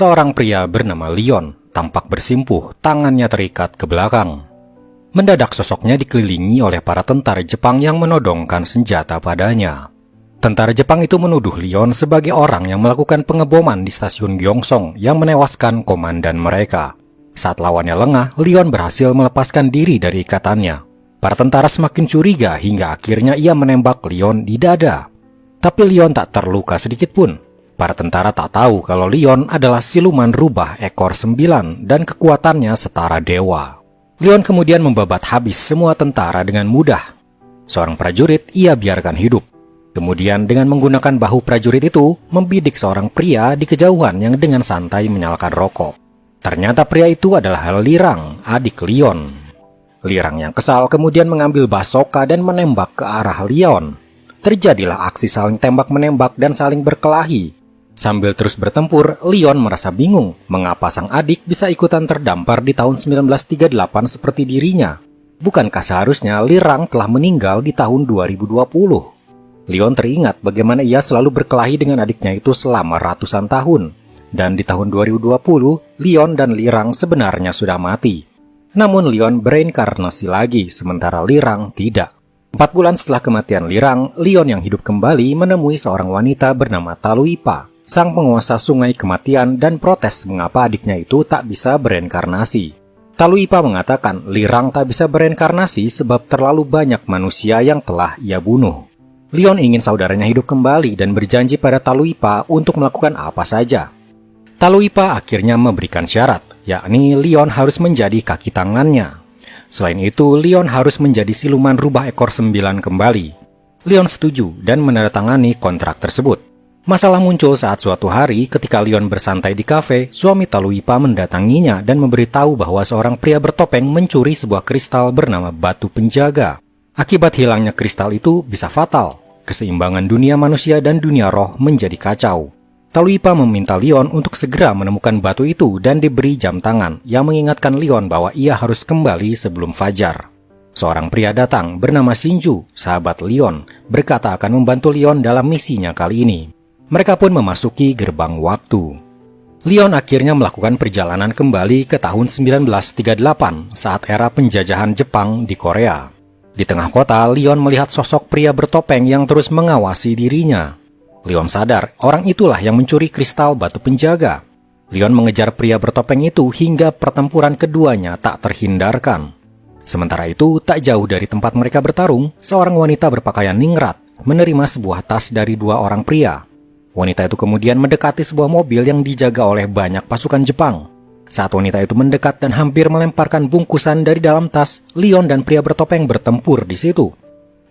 Seorang pria bernama Leon tampak bersimpuh, tangannya terikat ke belakang. Mendadak sosoknya dikelilingi oleh para tentara Jepang yang menodongkan senjata padanya. Tentara Jepang itu menuduh Leon sebagai orang yang melakukan pengeboman di stasiun Gyeongsong yang menewaskan komandan mereka. Saat lawannya lengah, Leon berhasil melepaskan diri dari ikatannya. Para tentara semakin curiga hingga akhirnya ia menembak Leon di dada. Tapi Leon tak terluka sedikit pun. Para tentara tak tahu kalau Leon adalah siluman rubah ekor 9 dan kekuatannya setara dewa. Leon kemudian membabat habis semua tentara dengan mudah. Seorang prajurit ia biarkan hidup. Kemudian dengan menggunakan bahu prajurit itu, membidik seorang pria di kejauhan yang dengan santai menyalakan rokok. Ternyata pria itu adalah Lirang, adik Leon. Lirang yang kesal kemudian mengambil basoka dan menembak ke arah Leon. Terjadilah aksi saling tembak-menembak dan saling berkelahi. Sambil terus bertempur, Leon merasa bingung mengapa sang adik bisa ikutan terdampar di tahun 1938 seperti dirinya. Bukankah seharusnya Lirang telah meninggal di tahun 2020? Leon teringat bagaimana ia selalu berkelahi dengan adiknya itu selama ratusan tahun. Dan di tahun 2020, Leon dan Lirang sebenarnya sudah mati. Namun Leon bereinkarnasi lagi, sementara Lirang tidak. 4 bulan setelah kematian Lirang, Leon yang hidup kembali menemui seorang wanita bernama Taluipa, sang penguasa sungai kematian, dan protes mengapa adiknya itu tak bisa bereinkarnasi. Taluipa mengatakan Lirang tak bisa bereinkarnasi sebab terlalu banyak manusia yang telah ia bunuh. Leon ingin saudaranya hidup kembali dan berjanji pada Taluipa untuk melakukan apa saja. Taluipa akhirnya memberikan syarat, yakni Leon harus menjadi kaki tangannya. Selain itu, Leon harus menjadi siluman rubah ekor 9 kembali. Leon setuju dan menandatangani kontrak tersebut. Masalah muncul saat suatu hari ketika Leon bersantai di kafe, suami Taluipa mendatanginya dan memberitahu bahwa seorang pria bertopeng mencuri sebuah kristal bernama batu penjaga. Akibat hilangnya kristal itu bisa fatal. Keseimbangan dunia manusia dan dunia roh menjadi kacau. Taluipa meminta Leon untuk segera menemukan batu itu dan diberi jam tangan yang mengingatkan Leon bahwa ia harus kembali sebelum fajar. Seorang pria datang bernama Shinju, sahabat Leon, berkata akan membantu Leon dalam misinya kali ini. Mereka pun memasuki gerbang waktu. Leon akhirnya melakukan perjalanan kembali ke tahun 1938 saat era penjajahan Jepang di Korea. Di tengah kota, Leon melihat sosok pria bertopeng yang terus mengawasi dirinya. Leon sadar orang itulah yang mencuri kristal batu penjaga. Leon mengejar pria bertopeng itu hingga pertempuran keduanya tak terhindarkan. Sementara itu, tak jauh dari tempat mereka bertarung, seorang wanita berpakaian ningrat menerima sebuah tas dari 2 orang pria. Wanita itu kemudian mendekati sebuah mobil yang dijaga oleh banyak pasukan Jepang. Saat wanita itu mendekat dan hampir melemparkan bungkusan dari dalam tas, Leon dan pria bertopeng bertempur di situ.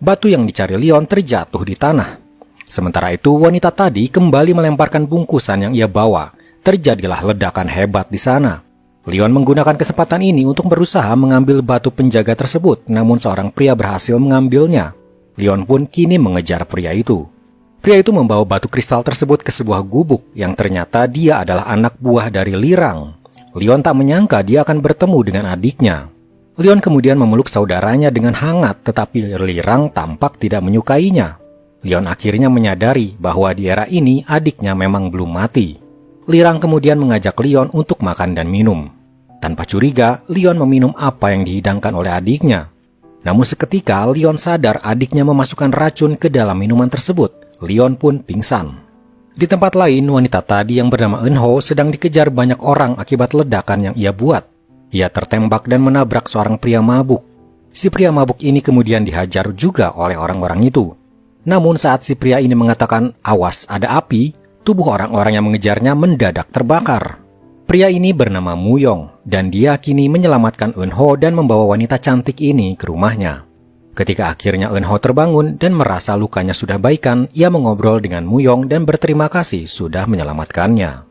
Batu yang dicari Leon terjatuh di tanah. Sementara itu, wanita tadi kembali melemparkan bungkusan yang ia bawa. Terjadilah ledakan hebat di sana. Leon menggunakan kesempatan ini untuk berusaha mengambil batu penjaga tersebut, namun seorang pria berhasil mengambilnya. Leon pun kini mengejar pria itu. Pria itu membawa batu kristal tersebut ke sebuah gubuk yang ternyata dia adalah anak buah dari Lirang. Leon tak menyangka dia akan bertemu dengan adiknya. Leon kemudian memeluk saudaranya dengan hangat, tetapi Lirang tampak tidak menyukainya. Leon akhirnya menyadari bahwa di era ini adiknya memang belum mati. Lirang kemudian mengajak Leon untuk makan dan minum. Tanpa curiga, Leon meminum apa yang dihidangkan oleh adiknya. Namun seketika Leon sadar adiknya memasukkan racun ke dalam minuman tersebut. Leon pun pingsan. Di tempat lain, wanita tadi yang bernama Eunho sedang dikejar banyak orang akibat ledakan yang ia buat. Ia tertembak dan menabrak seorang pria mabuk. Si pria mabuk ini kemudian dihajar juga oleh orang-orang itu. Namun saat si pria ini mengatakan, "Awas, ada api," tubuh orang-orang yang mengejarnya mendadak terbakar. Pria ini bernama Muyong, dan dia kini menyelamatkan Eunho dan membawa wanita cantik ini ke rumahnya. Ketika akhirnya Eunho terbangun dan merasa lukanya sudah baikan, ia mengobrol dengan Muyong dan berterima kasih sudah menyelamatkannya.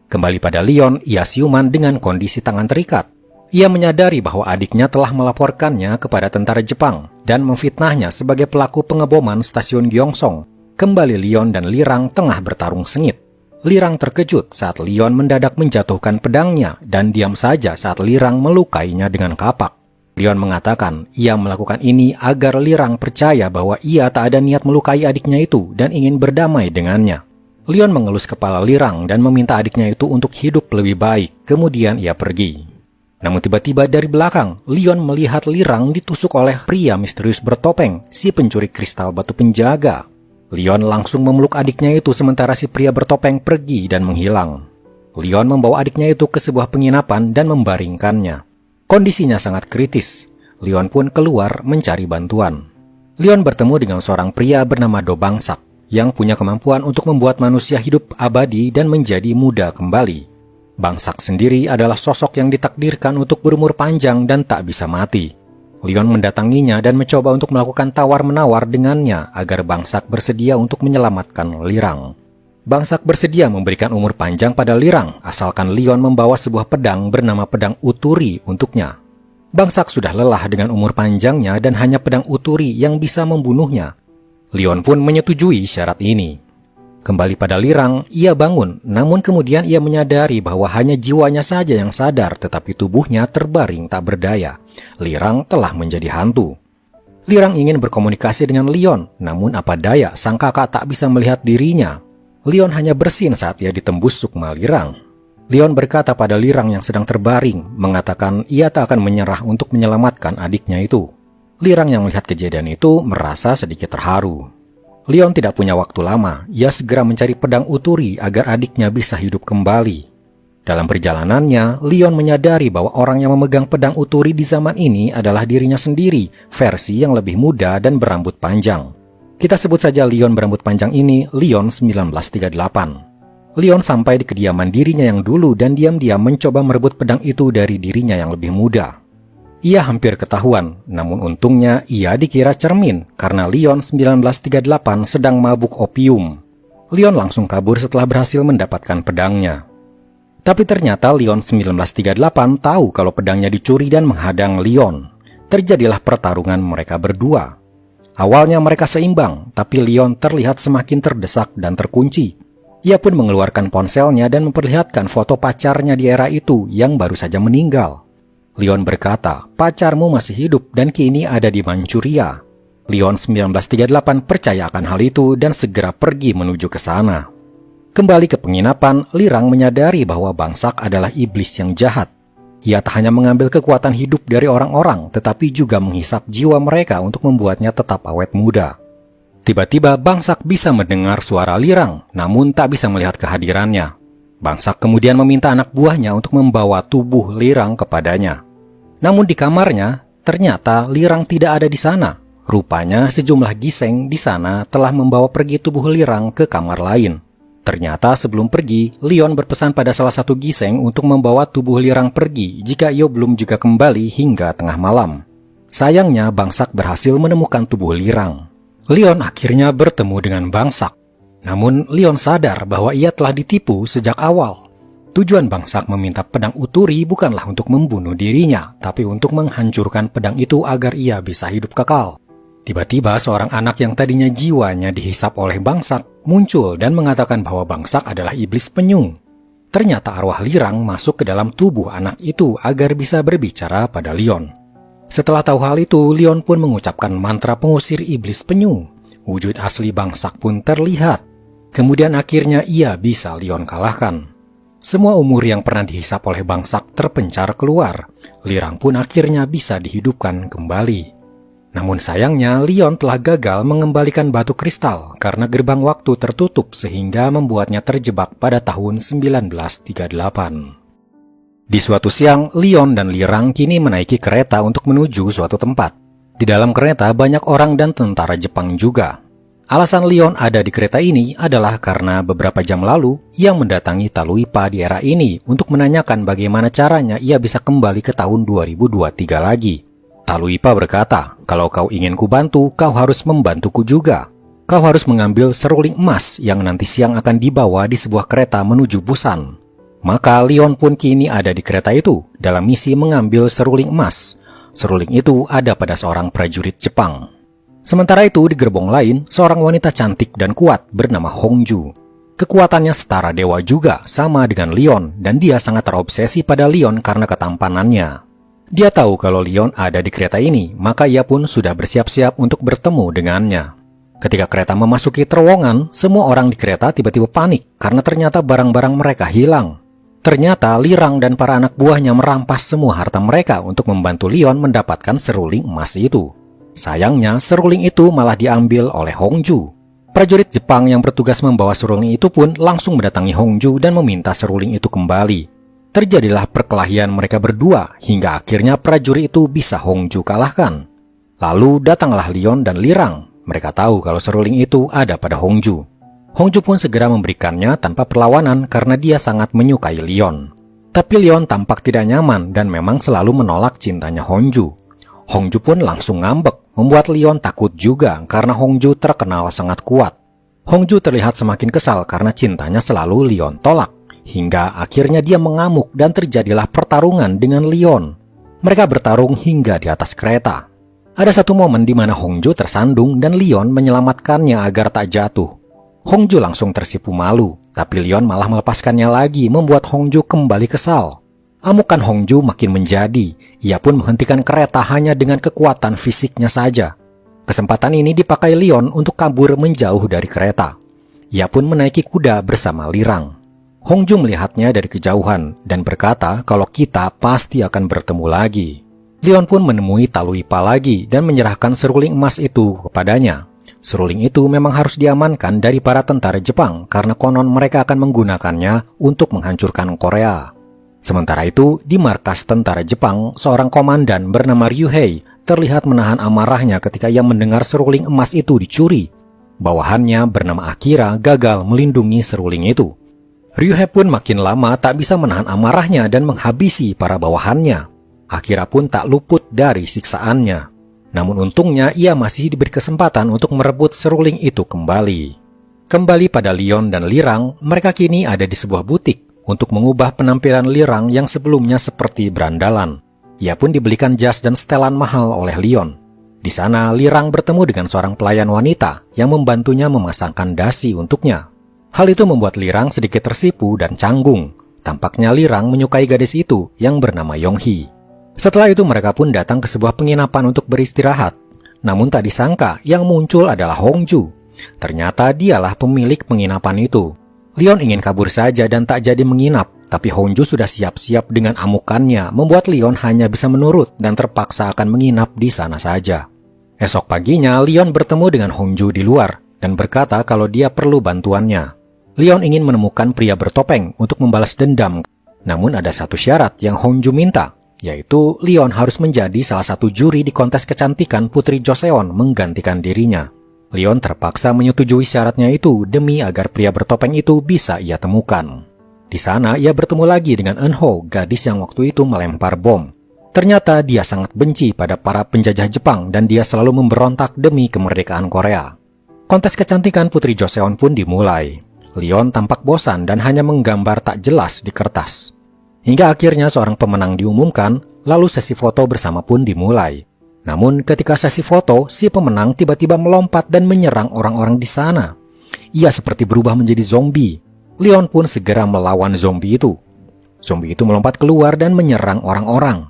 Kembali pada Leon, ia siuman dengan kondisi tangan terikat. Ia menyadari bahwa adiknya telah melaporkannya kepada tentara Jepang dan memfitnahnya sebagai pelaku pengeboman stasiun Gyeongsong. Kembali Leon dan Lirang tengah bertarung sengit. Lirang terkejut saat Leon mendadak menjatuhkan pedangnya dan diam saja saat Lirang melukainya dengan kapak. Leon mengatakan ia melakukan ini agar Lirang percaya bahwa ia tak ada niat melukai adiknya itu dan ingin berdamai dengannya. Leon mengelus kepala Lirang dan meminta adiknya itu untuk hidup lebih baik, kemudian ia pergi. Namun tiba-tiba dari belakang, Leon melihat Lirang ditusuk oleh pria misterius bertopeng, si pencuri kristal batu penjaga. Leon langsung memeluk adiknya itu sementara si pria bertopeng pergi dan menghilang. Leon membawa adiknya itu ke sebuah penginapan dan membaringkannya. Kondisinya sangat kritis. Leon pun keluar mencari bantuan. Leon bertemu dengan seorang pria bernama Do Bangsak yang punya kemampuan untuk membuat manusia hidup abadi dan menjadi muda kembali. Bangsak sendiri adalah sosok yang ditakdirkan untuk berumur panjang dan tak bisa mati. Leon mendatanginya dan mencoba untuk melakukan tawar-menawar dengannya agar Bangsak bersedia untuk menyelamatkan Lirang. Bangsak bersedia memberikan umur panjang pada Lirang asalkan Leon membawa sebuah pedang bernama pedang Uturi untuknya. Bangsak sudah lelah dengan umur panjangnya dan hanya pedang Uturi yang bisa membunuhnya. Leon pun menyetujui syarat ini. Kembali pada Lirang, ia bangun, namun kemudian ia menyadari bahwa hanya jiwanya saja yang sadar tetapi tubuhnya terbaring tak berdaya. Lirang telah menjadi hantu. Lirang ingin berkomunikasi dengan Leon, namun apa daya sang kakak tak bisa melihat dirinya. Leon hanya bersin saat ia ditembus sukma Lirang. Leon berkata pada Lirang yang sedang terbaring, mengatakan ia tak akan menyerah untuk menyelamatkan adiknya itu. Lirang yang melihat kejadian itu merasa sedikit terharu. Leon tidak punya waktu lama, ia segera mencari pedang Uturi agar adiknya bisa hidup kembali. Dalam perjalanannya, Leon menyadari bahwa orang yang memegang pedang Uturi di zaman ini adalah dirinya sendiri, versi yang lebih muda dan berambut panjang. Kita sebut saja Leon berambut panjang ini Leon 1938. Leon sampai di kediaman dirinya yang dulu dan diam-diam mencoba merebut pedang itu dari dirinya yang lebih muda. Ia hampir ketahuan, namun untungnya ia dikira cermin karena Leon 1938 sedang mabuk opium. Leon langsung kabur setelah berhasil mendapatkan pedangnya. Tapi ternyata Leon 1938 tahu kalau pedangnya dicuri dan menghadang Leon. Terjadilah pertarungan mereka berdua. Awalnya mereka seimbang, tapi Leon terlihat semakin terdesak dan terkunci. Ia pun mengeluarkan ponselnya dan memperlihatkan foto pacarnya di era itu yang baru saja meninggal. Leon berkata, pacarmu masih hidup dan kini ada di Manchuria. Leon 1938 percaya akan hal itu dan segera pergi menuju ke sana. Kembali ke penginapan, Lirang menyadari bahwa Bangsak adalah iblis yang jahat. Ia tak hanya mengambil kekuatan hidup dari orang-orang, tetapi juga menghisap jiwa mereka untuk membuatnya tetap awet muda. Tiba-tiba Bangsak bisa mendengar suara Lirang, namun tak bisa melihat kehadirannya. Bangsak kemudian meminta anak buahnya untuk membawa tubuh Lirang kepadanya. Namun di kamarnya, ternyata Lirang tidak ada di sana. Rupanya sejumlah giseng di sana telah membawa pergi tubuh Lirang ke kamar lain. Ternyata sebelum pergi, Leon berpesan pada salah satu giseng untuk membawa tubuh Lirang pergi jika ia belum juga kembali hingga tengah malam. Sayangnya Bangsak berhasil menemukan tubuh Lirang. Leon akhirnya bertemu dengan Bangsak. Namun Leon sadar bahwa ia telah ditipu sejak awal. Tujuan Bangsak meminta pedang Uturi bukanlah untuk membunuh dirinya, tapi untuk menghancurkan pedang itu agar ia bisa hidup kekal. Tiba-tiba seorang anak yang tadinya jiwanya dihisap oleh Bangsak muncul dan mengatakan bahwa Bangsak adalah iblis penyu. Ternyata arwah Lirang masuk ke dalam tubuh anak itu agar bisa berbicara pada Leon. Setelah tahu hal itu, Leon pun mengucapkan mantra pengusir iblis penyu. Wujud asli Bangsak pun terlihat. Kemudian akhirnya ia bisa Leon kalahkan. Semua umur yang pernah dihisap oleh Bangsak terpencar keluar. Lirang pun akhirnya bisa dihidupkan kembali. Namun sayangnya Leon telah gagal mengembalikan batu kristal karena gerbang waktu tertutup sehingga membuatnya terjebak pada tahun 1938. Di suatu siang, Leon dan Lirang kini menaiki kereta untuk menuju suatu tempat. Di dalam kereta banyak orang dan tentara Jepang juga. Alasan Leon ada di kereta ini adalah karena beberapa jam lalu ia mendatangi Taluipa di era ini untuk menanyakan bagaimana caranya ia bisa kembali ke tahun 2023 lagi. Taluipa berkata, kalau kau ingin kubantu, kau harus membantuku juga. Kau harus mengambil seruling emas yang nanti siang akan dibawa di sebuah kereta menuju Busan. Maka Leon pun kini ada di kereta itu dalam misi mengambil seruling emas. Seruling itu ada pada seorang prajurit Jepang. Sementara itu di gerbong lain, seorang wanita cantik dan kuat bernama Hongju. Kekuatannya setara dewa juga, sama dengan Leon, dan dia sangat terobsesi pada Leon karena ketampanannya. Dia tahu kalau Leon ada di kereta ini, maka ia pun sudah bersiap-siap untuk bertemu dengannya. Ketika kereta memasuki terowongan, semua orang di kereta tiba-tiba panik karena ternyata barang-barang mereka hilang. Ternyata Lirang dan para anak buahnya merampas semua harta mereka untuk membantu Leon mendapatkan seruling emas itu. Sayangnya, seruling itu malah diambil oleh Hongju. Prajurit Jepang yang bertugas membawa seruling itu pun langsung mendatangi Hongju dan meminta seruling itu kembali. Terjadilah perkelahian mereka berdua hingga akhirnya prajurit itu bisa Hongju kalahkan. Lalu datanglah Leon dan Lirang. Mereka tahu kalau seruling itu ada pada Hongju. Hongju pun segera memberikannya tanpa perlawanan karena dia sangat menyukai Leon. Tapi Leon tampak tidak nyaman dan memang selalu menolak cintanya Hongju. Hongju pun langsung ngambek, membuat Leon takut juga karena Hongju terkenal sangat kuat. Hongju terlihat semakin kesal karena cintanya selalu Leon tolak. Hingga akhirnya dia mengamuk dan terjadilah pertarungan dengan Leon. Mereka bertarung hingga di atas kereta. Ada satu momen di mana Hongju tersandung dan Leon menyelamatkannya agar tak jatuh. Hongju langsung tersipu malu, tapi Leon malah melepaskannya lagi, membuat Hongju kembali kesal. Amukan Hongju makin menjadi, ia pun menghentikan kereta hanya dengan kekuatan fisiknya saja. Kesempatan ini dipakai Leon untuk kabur menjauh dari kereta. Ia pun menaiki kuda bersama Lirang. Hongju melihatnya dari kejauhan dan berkata kalau kita pasti akan bertemu lagi. Leon pun menemui Taluipa lagi dan menyerahkan seruling emas itu kepadanya. Seruling itu memang harus diamankan dari para tentara Jepang karena konon mereka akan menggunakannya untuk menghancurkan Korea. Sementara itu, di markas tentara Jepang, seorang komandan bernama Ryuhei terlihat menahan amarahnya ketika ia mendengar seruling emas itu dicuri. Bawahannya bernama Akira gagal melindungi seruling itu. Ryuhei pun makin lama tak bisa menahan amarahnya dan menghabisi para bawahannya. Akira pun tak luput dari siksaannya. Namun untungnya ia masih diberi kesempatan untuk merebut seruling itu kembali. Kembali pada Leon dan Lirang, mereka kini ada di sebuah butik untuk mengubah penampilan Lirang yang sebelumnya seperti berandalan. Ia pun dibelikan jas dan setelan mahal oleh Leon. Di sana Lirang bertemu dengan seorang pelayan wanita yang membantunya memasangkan dasi untuknya. Hal itu membuat Lirang sedikit tersipu dan canggung. Tampaknya Lirang menyukai gadis itu yang bernama Yonghee. Setelah itu mereka pun datang ke sebuah penginapan untuk beristirahat. Namun tak disangka yang muncul adalah Hongju. Ternyata dialah pemilik penginapan itu. Leon ingin kabur saja dan tak jadi menginap. Tapi Hongju sudah siap-siap dengan amukannya, membuat Leon hanya bisa menurut dan terpaksa akan menginap di sana saja. Esok paginya Leon bertemu dengan Hongju di luar dan berkata kalau dia perlu bantuannya. Leon ingin menemukan pria bertopeng untuk membalas dendam. Namun ada satu syarat yang Hongju minta, yaitu Leon harus menjadi salah satu juri di kontes kecantikan Putri Joseon menggantikan dirinya. Leon terpaksa menyetujui syaratnya itu demi agar pria bertopeng itu bisa ia temukan. Di sana ia bertemu lagi dengan Eunho, gadis yang waktu itu melempar bom. Ternyata dia sangat benci pada para penjajah Jepang dan dia selalu memberontak demi kemerdekaan Korea. Kontes kecantikan Putri Joseon pun dimulai. Leon tampak bosan dan hanya menggambar tak jelas di kertas. Hingga akhirnya seorang pemenang diumumkan, lalu sesi foto bersama pun dimulai. Namun ketika sesi foto, si pemenang tiba-tiba melompat dan menyerang orang-orang di sana. Ia seperti berubah menjadi zombie. Leon pun segera melawan zombie itu. Zombie itu melompat keluar dan menyerang orang-orang.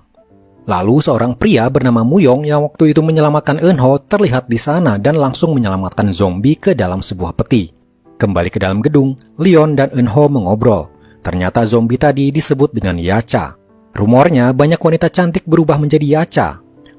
Lalu seorang pria bernama Muyong yang waktu itu menyelamatkan Eunho terlihat di sana dan langsung menyelamatkan zombie ke dalam sebuah peti. Kembali ke dalam gedung, Leon dan Eunho mengobrol. Ternyata zombie tadi disebut dengan Yacha. Rumornya banyak wanita cantik berubah menjadi Yacha.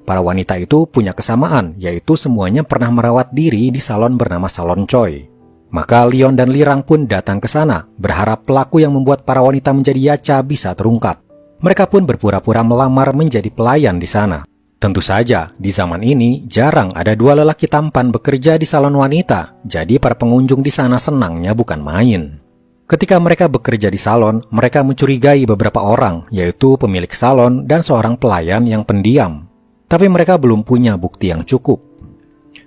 Para wanita itu punya kesamaan, yaitu semuanya pernah merawat diri di salon bernama Salon Choi. Maka Leon dan Lirang pun datang ke sana, berharap pelaku yang membuat para wanita menjadi Yacha bisa terungkap. Mereka pun berpura-pura melamar menjadi pelayan di sana. Tentu saja, di zaman ini jarang ada dua lelaki tampan bekerja di salon wanita, jadi para pengunjung di sana senangnya bukan main. Ketika mereka bekerja di salon, mereka mencurigai beberapa orang, yaitu pemilik salon dan seorang pelayan yang pendiam. Tapi mereka belum punya bukti yang cukup.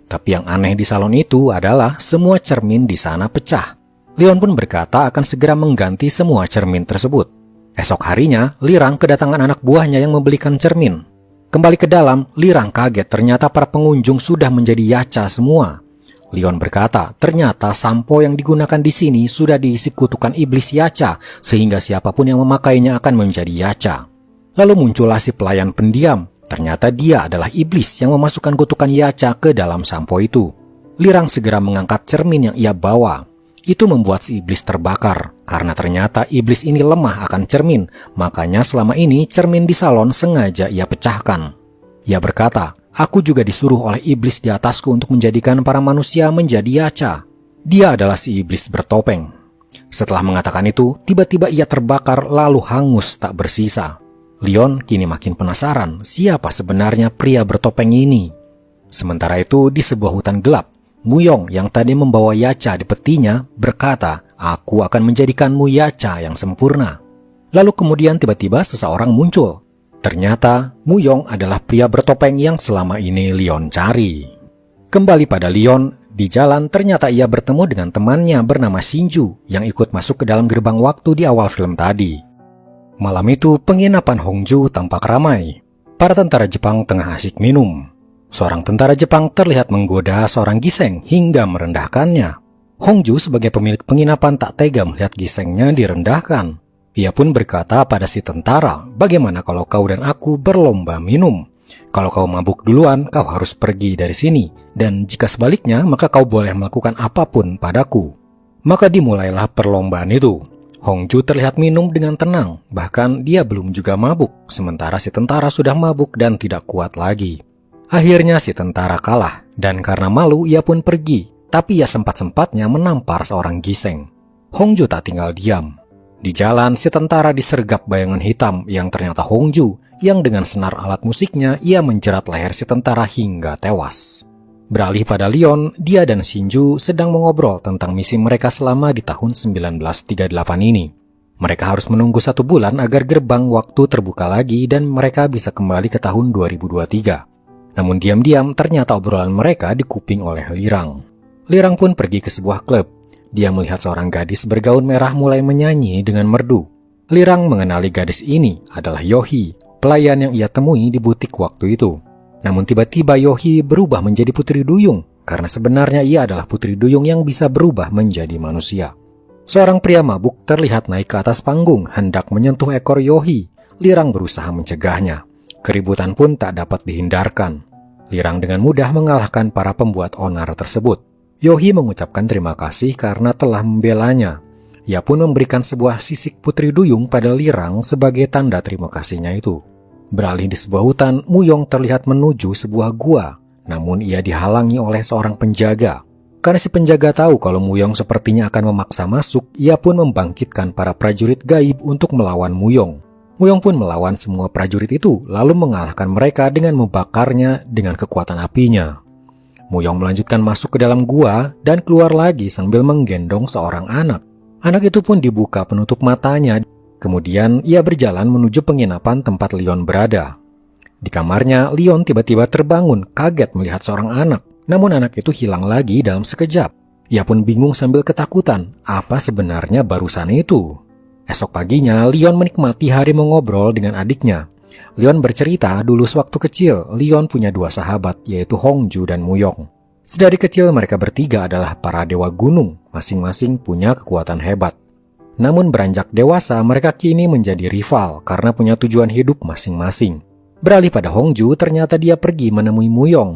Tapi yang aneh di salon itu adalah semua cermin di sana pecah. Leon pun berkata akan segera mengganti semua cermin tersebut. Esok harinya, Lirang kedatangan anak buahnya yang membelikan cermin. Kembali ke dalam, Lirang kaget ternyata para pengunjung sudah menjadi Yacha semua. Leon berkata, ternyata sampo yang digunakan di sini sudah diisi kutukan iblis Yacha, sehingga siapapun yang memakainya akan menjadi Yacha. Lalu muncullah si pelayan pendiam. Ternyata dia adalah iblis yang memasukkan kutukan Yacha ke dalam sampo itu. Lirang segera mengangkat cermin yang ia bawa. Itu membuat si iblis terbakar, karena ternyata iblis ini lemah akan cermin, makanya selama ini cermin di salon sengaja ia pecahkan. Ia berkata, "Aku juga disuruh oleh iblis di atasku untuk menjadikan para manusia menjadi yaca." Dia adalah si iblis bertopeng. Setelah mengatakan itu, tiba-tiba ia terbakar lalu hangus tak bersisa. Leon kini makin penasaran siapa sebenarnya pria bertopeng ini. Sementara itu di sebuah hutan gelap, Muyong yang tadi membawa Yaca di petinya berkata, "Aku akan menjadikanmu Yaca yang sempurna." Lalu kemudian tiba-tiba seseorang muncul. Ternyata Muyong adalah pria bertopeng yang selama ini Leon cari. Kembali pada Leon, di jalan ternyata ia bertemu dengan temannya bernama Shinju yang ikut masuk ke dalam gerbang waktu di awal film tadi. Malam itu penginapan Hongju tampak ramai. Para tentara Jepang tengah asyik minum. Seorang tentara Jepang terlihat menggoda seorang giseng hingga merendahkannya. Hongju sebagai pemilik penginapan tak tega melihat gisengnya direndahkan. Ia pun berkata pada si tentara, "Bagaimana kalau kau dan aku berlomba minum? Kalau kau mabuk duluan, kau harus pergi dari sini. Dan jika sebaliknya, maka kau boleh melakukan apapun padaku." Maka dimulailah perlombaan itu. Hongju terlihat minum dengan tenang, bahkan dia belum juga mabuk, sementara si tentara sudah mabuk dan tidak kuat lagi. Akhirnya si tentara kalah, dan karena malu ia pun pergi, tapi ia sempat-sempatnya menampar seorang giseng. Hongju tak tinggal diam. Di jalan, si tentara disergap bayangan hitam yang ternyata Hongju, yang dengan senar alat musiknya ia menjerat leher si tentara hingga tewas. Beralih pada Leon, dia dan Shinju sedang mengobrol tentang misi mereka selama di tahun 1938 ini. Mereka harus menunggu 1 bulan agar gerbang waktu terbuka lagi dan mereka bisa kembali ke tahun 2023. Namun diam-diam ternyata obrolan mereka dikuping oleh Lirang. Lirang pun pergi ke sebuah klub. Dia melihat seorang gadis bergaun merah mulai menyanyi dengan merdu. Lirang mengenali gadis ini adalah Yohi, pelayan yang ia temui di butik waktu itu. Namun tiba-tiba Yohi berubah menjadi putri duyung, karena sebenarnya ia adalah putri duyung yang bisa berubah menjadi manusia. Seorang pria mabuk terlihat naik ke atas panggung hendak menyentuh ekor Yohi. Lirang berusaha mencegahnya. Keributan pun tak dapat dihindarkan. Lirang dengan mudah mengalahkan para pembuat onar tersebut. Yohi mengucapkan terima kasih karena telah membelanya. Ia pun memberikan sebuah sisik putri duyung pada Lirang sebagai tanda terima kasihnya itu. Beralih di sebuah hutan, Muyong terlihat menuju sebuah gua. Namun ia dihalangi oleh seorang penjaga. Karena si penjaga tahu kalau Muyong sepertinya akan memaksa masuk, ia pun membangkitkan para prajurit gaib untuk melawan Muyong. Muyong pun melawan semua prajurit itu, lalu mengalahkan mereka dengan membakarnya dengan kekuatan apinya. Muyong melanjutkan masuk ke dalam gua dan keluar lagi sambil menggendong seorang anak. Anak itu pun dibuka penutup matanya. Kemudian ia berjalan menuju penginapan tempat Leon berada. Di kamarnya, Leon tiba-tiba terbangun kaget melihat seorang anak. Namun anak itu hilang lagi dalam sekejap. Ia pun bingung sambil ketakutan, apa sebenarnya barusan itu? Esok paginya, Leon menikmati hari mengobrol dengan adiknya. Leon bercerita dulu sewaktu kecil, Leon punya 2 sahabat, yaitu Hongju dan Muyong. Sedari kecil mereka bertiga adalah para dewa gunung, masing-masing punya kekuatan hebat. Namun beranjak dewasa, mereka kini menjadi rival karena punya tujuan hidup masing-masing. Beralih pada Hongju, ternyata dia pergi menemui Muyong.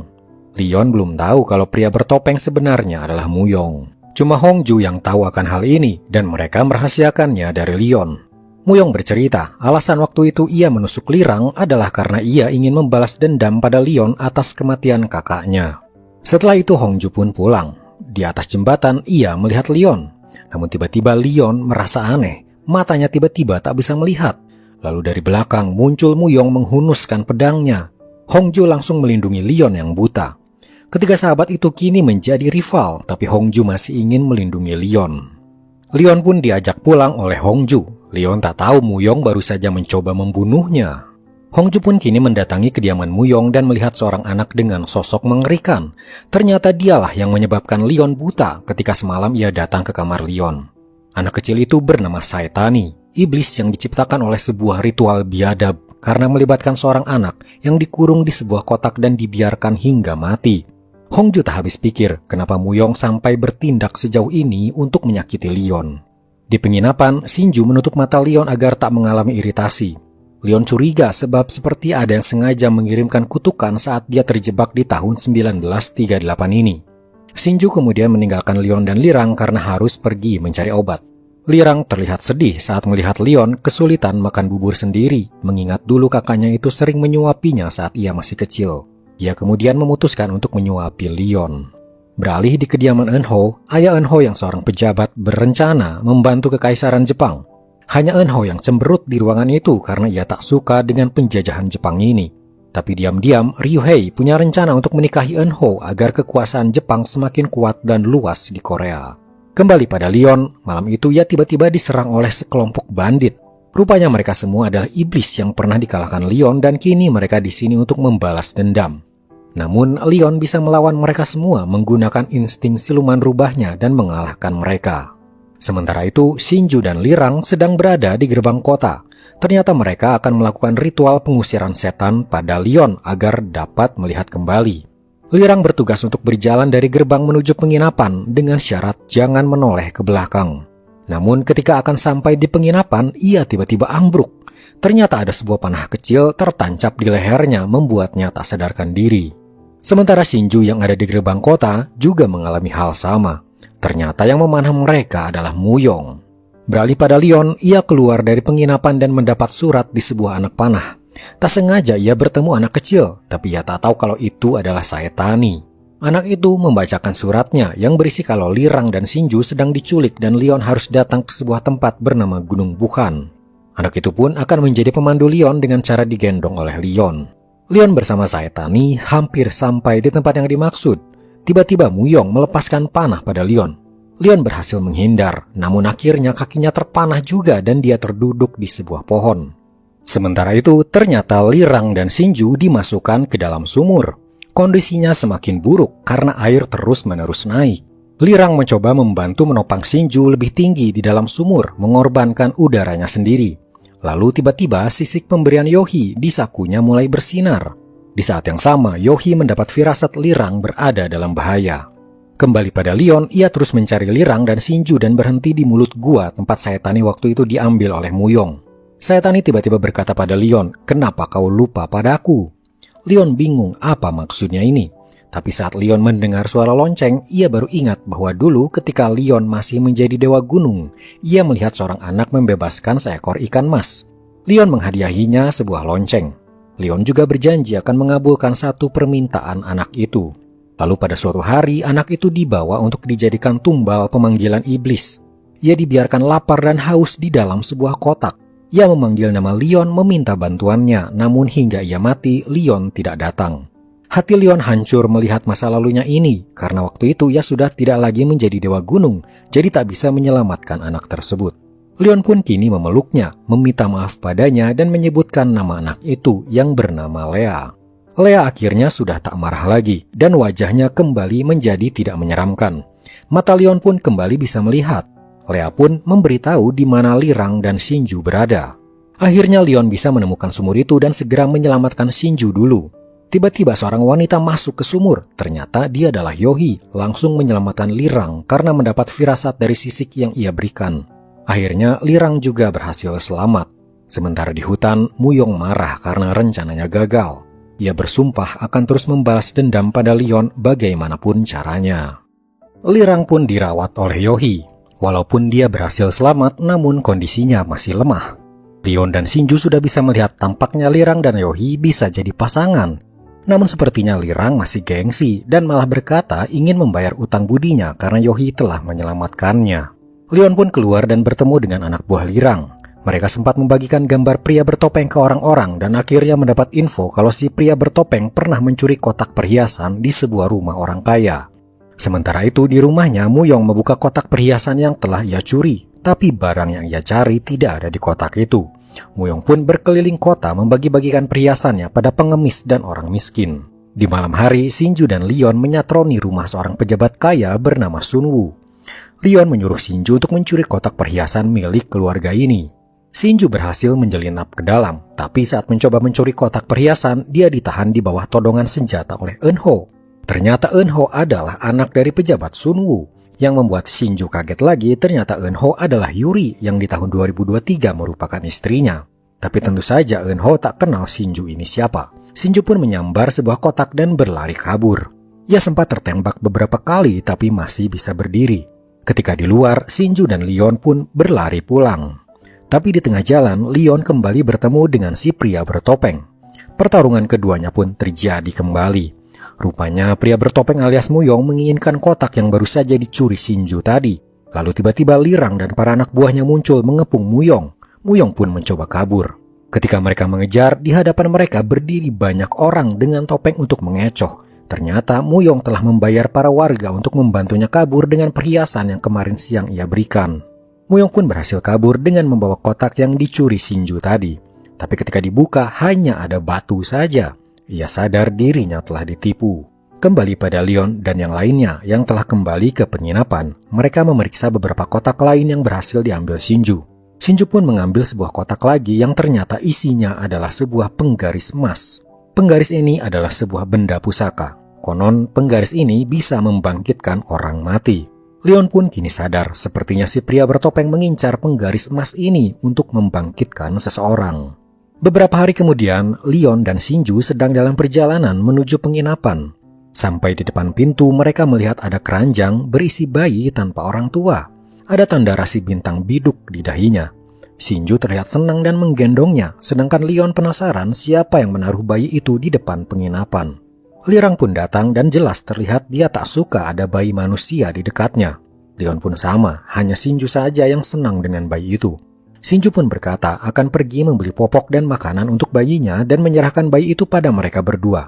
Leon belum tahu kalau pria bertopeng sebenarnya adalah Muyong. Cuma Hongju yang tahu akan hal ini dan mereka merahasiakannya dari Leon. Muyong bercerita, alasan waktu itu ia menusuk Lirang adalah karena ia ingin membalas dendam pada Leon atas kematian kakaknya. Setelah itu Hongju pun pulang. Di atas jembatan ia melihat Leon. Namun tiba-tiba Leon merasa aneh, matanya tiba-tiba tak bisa melihat. Lalu dari belakang muncul Muyong menghunuskan pedangnya. Hongju langsung melindungi Leon yang buta. Ketiga sahabat itu kini menjadi rival, tapi Hongju masih ingin melindungi Leon. Leon pun diajak pulang oleh Hongju. Leon tak tahu Muyong baru saja mencoba membunuhnya. Hongju pun kini mendatangi kediaman Muyong dan melihat seorang anak dengan sosok mengerikan. Ternyata dialah yang menyebabkan Leon buta ketika semalam ia datang ke kamar Leon. Anak kecil itu bernama Saitani, iblis yang diciptakan oleh sebuah ritual biadab karena melibatkan seorang anak yang dikurung di sebuah kotak dan dibiarkan hingga mati. Hongju tak habis pikir kenapa Muyong sampai bertindak sejauh ini untuk menyakiti Leon. Di penginapan, Shinju menutup mata Leon agar tak mengalami iritasi. Leon curiga sebab seperti ada yang sengaja mengirimkan kutukan saat dia terjebak di tahun 1938 ini. Shinju kemudian meninggalkan Leon dan Lirang karena harus pergi mencari obat. Lirang terlihat sedih saat melihat Leon kesulitan makan bubur sendiri, mengingat dulu kakaknya itu sering menyuapinya saat ia masih kecil. Ia kemudian memutuskan untuk menyuapi Leon. Beralih di kediaman Eunho, ayah Eunho yang seorang pejabat berencana membantu kekaisaran Jepang. Hanya Eunho yang cemberut di ruangan itu karena ia tak suka dengan penjajahan Jepang ini. Tapi diam-diam, Ryuhei punya rencana untuk menikahi Eunho agar kekuasaan Jepang semakin kuat dan luas di Korea. Kembali pada Leon, malam itu ia tiba-tiba diserang oleh sekelompok bandit. Rupanya mereka semua adalah iblis yang pernah dikalahkan Leon dan kini mereka di sini untuk membalas dendam. Namun, Leon bisa melawan mereka semua menggunakan insting siluman rubahnya dan mengalahkan mereka. Sementara itu, Shinju dan Lirang sedang berada di gerbang kota. Ternyata mereka akan melakukan ritual pengusiran setan pada Leon agar dapat melihat kembali. Lirang bertugas untuk berjalan dari gerbang menuju penginapan dengan syarat jangan menoleh ke belakang. Namun ketika akan sampai di penginapan, ia tiba-tiba ambruk. Ternyata ada sebuah panah kecil tertancap di lehernya membuatnya tak sadarkan diri. Sementara Shinju yang ada di gerbang kota juga mengalami hal sama. Ternyata yang memanah mereka adalah Muyong. Beralih pada Leon, ia keluar dari penginapan dan mendapat surat di sebuah anak panah. Tak sengaja ia bertemu anak kecil, tapi ia tak tahu kalau itu adalah Saetani. Anak itu membacakan suratnya yang berisi kalau Lirang dan Shinju sedang diculik dan Leon harus datang ke sebuah tempat bernama Gunung Bukhan. Anak itu pun akan menjadi pemandu Leon dengan cara digendong oleh Leon. Leon bersama Saetani hampir sampai di tempat yang dimaksud. Tiba-tiba Muyong melepaskan panah pada Leon. Leon berhasil menghindar, namun akhirnya kakinya terpanah juga dan dia terduduk di sebuah pohon. Sementara itu, ternyata Lirang dan Shinju dimasukkan ke dalam sumur. Kondisinya semakin buruk karena air terus-menerus naik. Lirang mencoba membantu menopang Shinju lebih tinggi di dalam sumur, mengorbankan udaranya sendiri. Lalu tiba-tiba sisik pemberian Yohi di sakunya mulai bersinar. Di saat yang sama, Yohi mendapat firasat Lirang berada dalam bahaya. Kembali pada Leon, ia terus mencari Lirang dan Shinju dan berhenti di mulut gua tempat Saetani waktu itu diambil oleh Muyong. Saetani tiba-tiba berkata pada Leon, "Kenapa kau lupa padaku?" Leon bingung apa maksudnya ini. Tapi saat Leon mendengar suara lonceng, ia baru ingat bahwa dulu ketika Leon masih menjadi dewa gunung, ia melihat seorang anak membebaskan seekor ikan mas. Leon menghadiahinya sebuah lonceng. Leon juga berjanji akan mengabulkan satu permintaan anak itu. Lalu pada suatu hari, anak itu dibawa untuk dijadikan tumbal pemanggilan iblis. Ia dibiarkan lapar dan haus di dalam sebuah kotak. Ia memanggil nama Leon meminta bantuannya, namun hingga ia mati, Leon tidak datang. Hati Leon hancur melihat masa lalunya ini, karena waktu itu ia sudah tidak lagi menjadi dewa gunung, jadi tak bisa menyelamatkan anak tersebut. Leon pun kini memeluknya, meminta maaf padanya dan menyebutkan nama anak itu yang bernama Lea. Lea akhirnya sudah tak marah lagi, dan wajahnya kembali menjadi tidak menyeramkan. Mata Leon pun kembali bisa melihat. Lea pun memberitahu di mana Lirang dan Shinju berada. Akhirnya Leon bisa menemukan sumur itu dan segera menyelamatkan Shinju dulu. Tiba-tiba seorang wanita masuk ke sumur. Ternyata dia adalah Yohi, langsung menyelamatkan Lirang karena mendapat firasat dari sisik yang ia berikan. Akhirnya Lirang juga berhasil selamat. Sementara di hutan, Muyong marah karena rencananya gagal. Ia bersumpah akan terus membalas dendam pada Leon bagaimanapun caranya. Lirang pun dirawat oleh Yohi. Walaupun dia berhasil selamat, namun kondisinya masih lemah. Leon dan Shinju sudah bisa melihat tampaknya Lirang dan Yohi bisa jadi pasangan. Namun sepertinya Lirang masih gengsi dan malah berkata ingin membayar utang budinya karena Yohi telah menyelamatkannya. Leon pun keluar dan bertemu dengan anak buah Lirang. Mereka sempat membagikan gambar pria bertopeng ke orang-orang dan akhirnya mendapat info kalau si pria bertopeng pernah mencuri kotak perhiasan di sebuah rumah orang kaya. Sementara itu di rumahnya, Muyong membuka kotak perhiasan yang telah ia curi. Tapi barang yang ia cari tidak ada di kotak itu. Muyong pun berkeliling kota membagi-bagikan perhiasannya pada pengemis dan orang miskin. Di malam hari, Shinju dan Leon menyatroni rumah seorang pejabat kaya bernama Sunwoo. Leon menyuruh Shinju untuk mencuri kotak perhiasan milik keluarga ini. Shinju berhasil menyelinap ke dalam, tapi saat mencoba mencuri kotak perhiasan, dia ditahan di bawah todongan senjata oleh Eunho. Ternyata Eunho adalah anak dari pejabat Sunwoo. Yang membuat Shinju kaget lagi, ternyata Eunho adalah Yuri yang di tahun 2023 merupakan istrinya. Tapi tentu saja Eunho tak kenal Shinju ini siapa. Shinju pun menyambar sebuah kotak dan berlari kabur. Ia sempat tertembak beberapa kali tapi masih bisa berdiri. Ketika di luar, Shinju dan Leon pun berlari pulang. Tapi di tengah jalan, Leon kembali bertemu dengan si pria bertopeng. Pertarungan keduanya pun terjadi kembali. Rupanya pria bertopeng alias Muyong menginginkan kotak yang baru saja dicuri Shinju tadi. Lalu tiba-tiba Lirang dan para anak buahnya muncul mengepung Muyong. Muyong pun mencoba kabur. Ketika mereka mengejar, di hadapan mereka berdiri banyak orang dengan topeng untuk mengecoh. Ternyata Muyong telah membayar para warga untuk membantunya kabur dengan perhiasan yang kemarin siang ia berikan. Muyong pun berhasil kabur dengan membawa kotak yang dicuri Shinju tadi. Tapi ketika dibuka hanya ada batu saja. Ia sadar dirinya telah ditipu. Kembali pada Leon dan yang lainnya yang telah kembali ke penginapan, mereka memeriksa beberapa kotak lain yang berhasil diambil Shinju. Shinju pun mengambil sebuah kotak lagi yang ternyata isinya adalah sebuah penggaris emas. Penggaris ini adalah sebuah benda pusaka. Konon penggaris ini bisa membangkitkan orang mati. Leon pun kini sadar sepertinya si pria bertopeng mengincar penggaris emas ini untuk membangkitkan seseorang. Beberapa hari kemudian, Leon dan Shinju sedang dalam perjalanan menuju penginapan. Sampai di depan pintu mereka melihat ada keranjang berisi bayi tanpa orang tua. Ada tanda rasi bintang biduk di dahinya. Shinju terlihat senang dan menggendongnya, sedangkan Leon penasaran siapa yang menaruh bayi itu di depan penginapan. Lirang pun datang dan jelas terlihat dia tak suka ada bayi manusia di dekatnya. Leon pun sama, hanya Shinju saja yang senang dengan bayi itu. Shinju pun berkata akan pergi membeli popok dan makanan untuk bayinya dan menyerahkan bayi itu pada mereka berdua.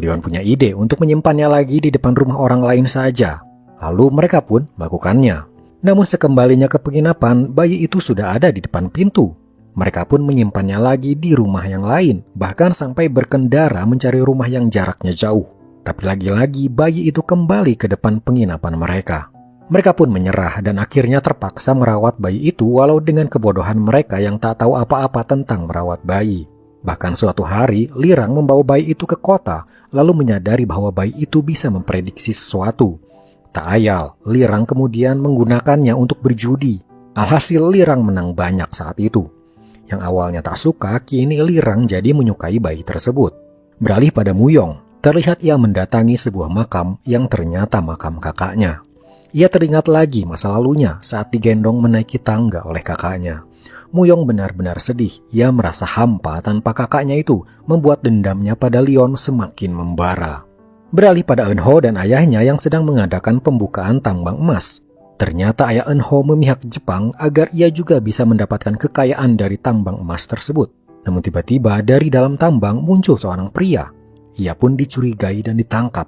Leon punya ide untuk menyimpannya lagi di depan rumah orang lain saja. Lalu mereka pun melakukannya. Namun sekembalinya ke penginapan, bayi itu sudah ada di depan pintu. Mereka pun menyimpannya lagi di rumah yang lain, bahkan sampai berkendara mencari rumah yang jaraknya jauh. Tapi lagi-lagi bayi itu kembali ke depan penginapan mereka. Mereka pun menyerah dan akhirnya terpaksa merawat bayi itu walau dengan kebodohan mereka yang tak tahu apa-apa tentang merawat bayi. Bahkan suatu hari, Lirang membawa bayi itu ke kota, lalu menyadari bahwa bayi itu bisa memprediksi sesuatu. Tak ayal, Lirang kemudian menggunakannya untuk berjudi. Alhasil Lirang menang banyak saat itu. Yang awalnya tak suka, kini Lirang jadi menyukai bayi tersebut. Beralih pada Muyong, terlihat ia mendatangi sebuah makam yang ternyata makam kakaknya. Ia teringat lagi masa lalunya saat digendong menaiki tangga oleh kakaknya. Muyong benar-benar sedih, ia merasa hampa tanpa kakaknya itu, membuat dendamnya pada Leon semakin membara. Beralih pada Eunho dan ayahnya yang sedang mengadakan pembukaan tambang emas. Ternyata ayah Eunho memihak Jepang agar ia juga bisa mendapatkan kekayaan dari tambang emas tersebut. Namun tiba-tiba dari dalam tambang muncul seorang pria. Ia pun dicurigai dan ditangkap.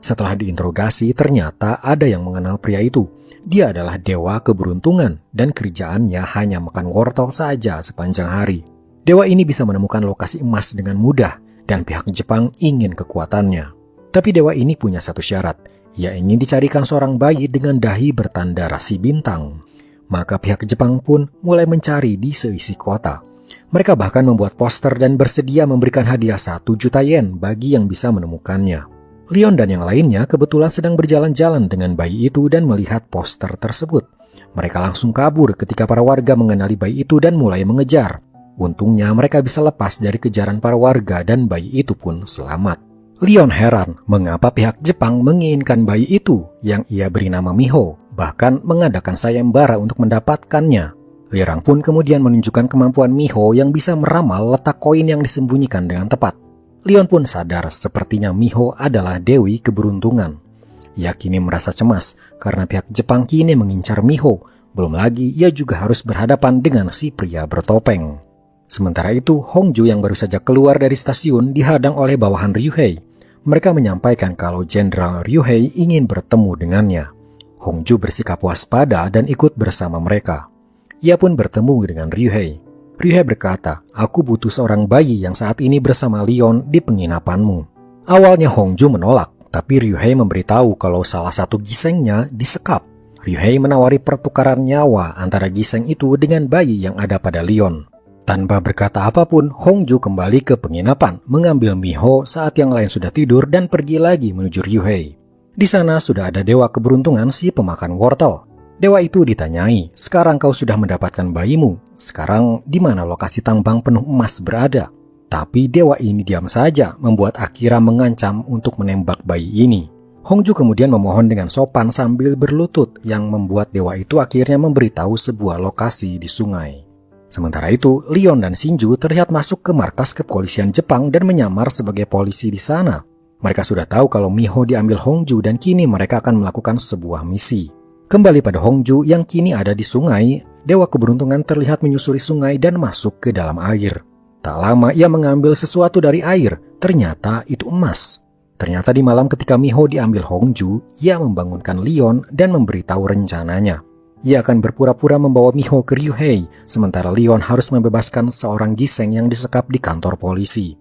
Setelah diinterogasi, ternyata ada yang mengenal pria itu. Dia adalah dewa keberuntungan dan kerjaannya hanya makan wortel saja sepanjang hari. Dewa ini bisa menemukan lokasi emas dengan mudah dan pihak Jepang ingin kekuatannya. Tapi dewa ini punya satu syarat. Ia ingin dicarikan seorang bayi dengan dahi bertanda rasi bintang. Maka pihak Jepang pun mulai mencari di seisi kota. Mereka bahkan membuat poster dan bersedia memberikan hadiah 1 juta yen bagi yang bisa menemukannya. Leon dan yang lainnya kebetulan sedang berjalan-jalan dengan bayi itu dan melihat poster tersebut. Mereka langsung kabur ketika para warga mengenali bayi itu dan mulai mengejar. Untungnya mereka bisa lepas dari kejaran para warga dan bayi itu pun selamat. Leon heran mengapa pihak Jepang menginginkan bayi itu yang ia beri nama Miho, bahkan mengadakan sayembara untuk mendapatkannya. Lirang pun kemudian menunjukkan kemampuan Miho yang bisa meramal letak koin yang disembunyikan dengan tepat. Leon pun sadar sepertinya Miho adalah dewi keberuntungan. Ia kini merasa cemas karena pihak Jepang kini mengincar Miho. Belum lagi ia juga harus berhadapan dengan si pria bertopeng. Sementara itu, Hongju yang baru saja keluar dari stasiun dihadang oleh bawahan Ryuhei. Mereka menyampaikan kalau Jenderal Ryuhei ingin bertemu dengannya. Hongju bersikap waspada dan ikut bersama mereka. Ia pun bertemu dengan Ryuhei. Ryuhei berkata, "Aku butuh seorang bayi yang saat ini bersama Leon di penginapanmu." Awalnya Hongju menolak, tapi Ryuhei memberitahu kalau salah satu gisengnya disekap. Ryuhei menawari pertukaran nyawa antara giseng itu dengan bayi yang ada pada Leon. Tanpa berkata apapun, Hongju kembali ke penginapan, mengambil Miho saat yang lain sudah tidur dan pergi lagi menuju Ryuhei. Di sana sudah ada dewa keberuntungan si pemakan wortel. Dewa itu ditanyai, "Sekarang kau sudah mendapatkan bayimu. Sekarang di mana lokasi tambang penuh emas berada?" Tapi dewa ini diam saja, membuat Akira mengancam untuk menembak bayi ini. Hongju kemudian memohon dengan sopan sambil berlutut yang membuat dewa itu akhirnya memberitahu sebuah lokasi di sungai. Sementara itu, Leon dan Shinju terlihat masuk ke markas kepolisian Jepang dan menyamar sebagai polisi di sana. Mereka sudah tahu kalau Miho diambil Hongju dan kini mereka akan melakukan sebuah misi. Kembali pada Hongju yang kini ada di sungai, dewa keberuntungan terlihat menyusuri sungai dan masuk ke dalam air. Tak lama ia mengambil sesuatu dari air, ternyata itu emas. Ternyata di malam ketika Miho diambil Hongju, ia membangunkan Leon dan memberitahu rencananya. Ia akan berpura-pura membawa Miho ke Ryuhei, sementara Leon harus membebaskan seorang giseng yang disekap di kantor polisi.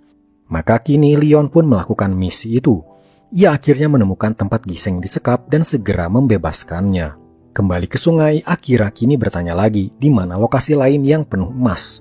Maka kini Leon pun melakukan misi itu. Ia akhirnya menemukan tempat giseng disekap dan segera membebaskannya. Kembali ke sungai, Akira kini bertanya lagi di mana lokasi lain yang penuh emas.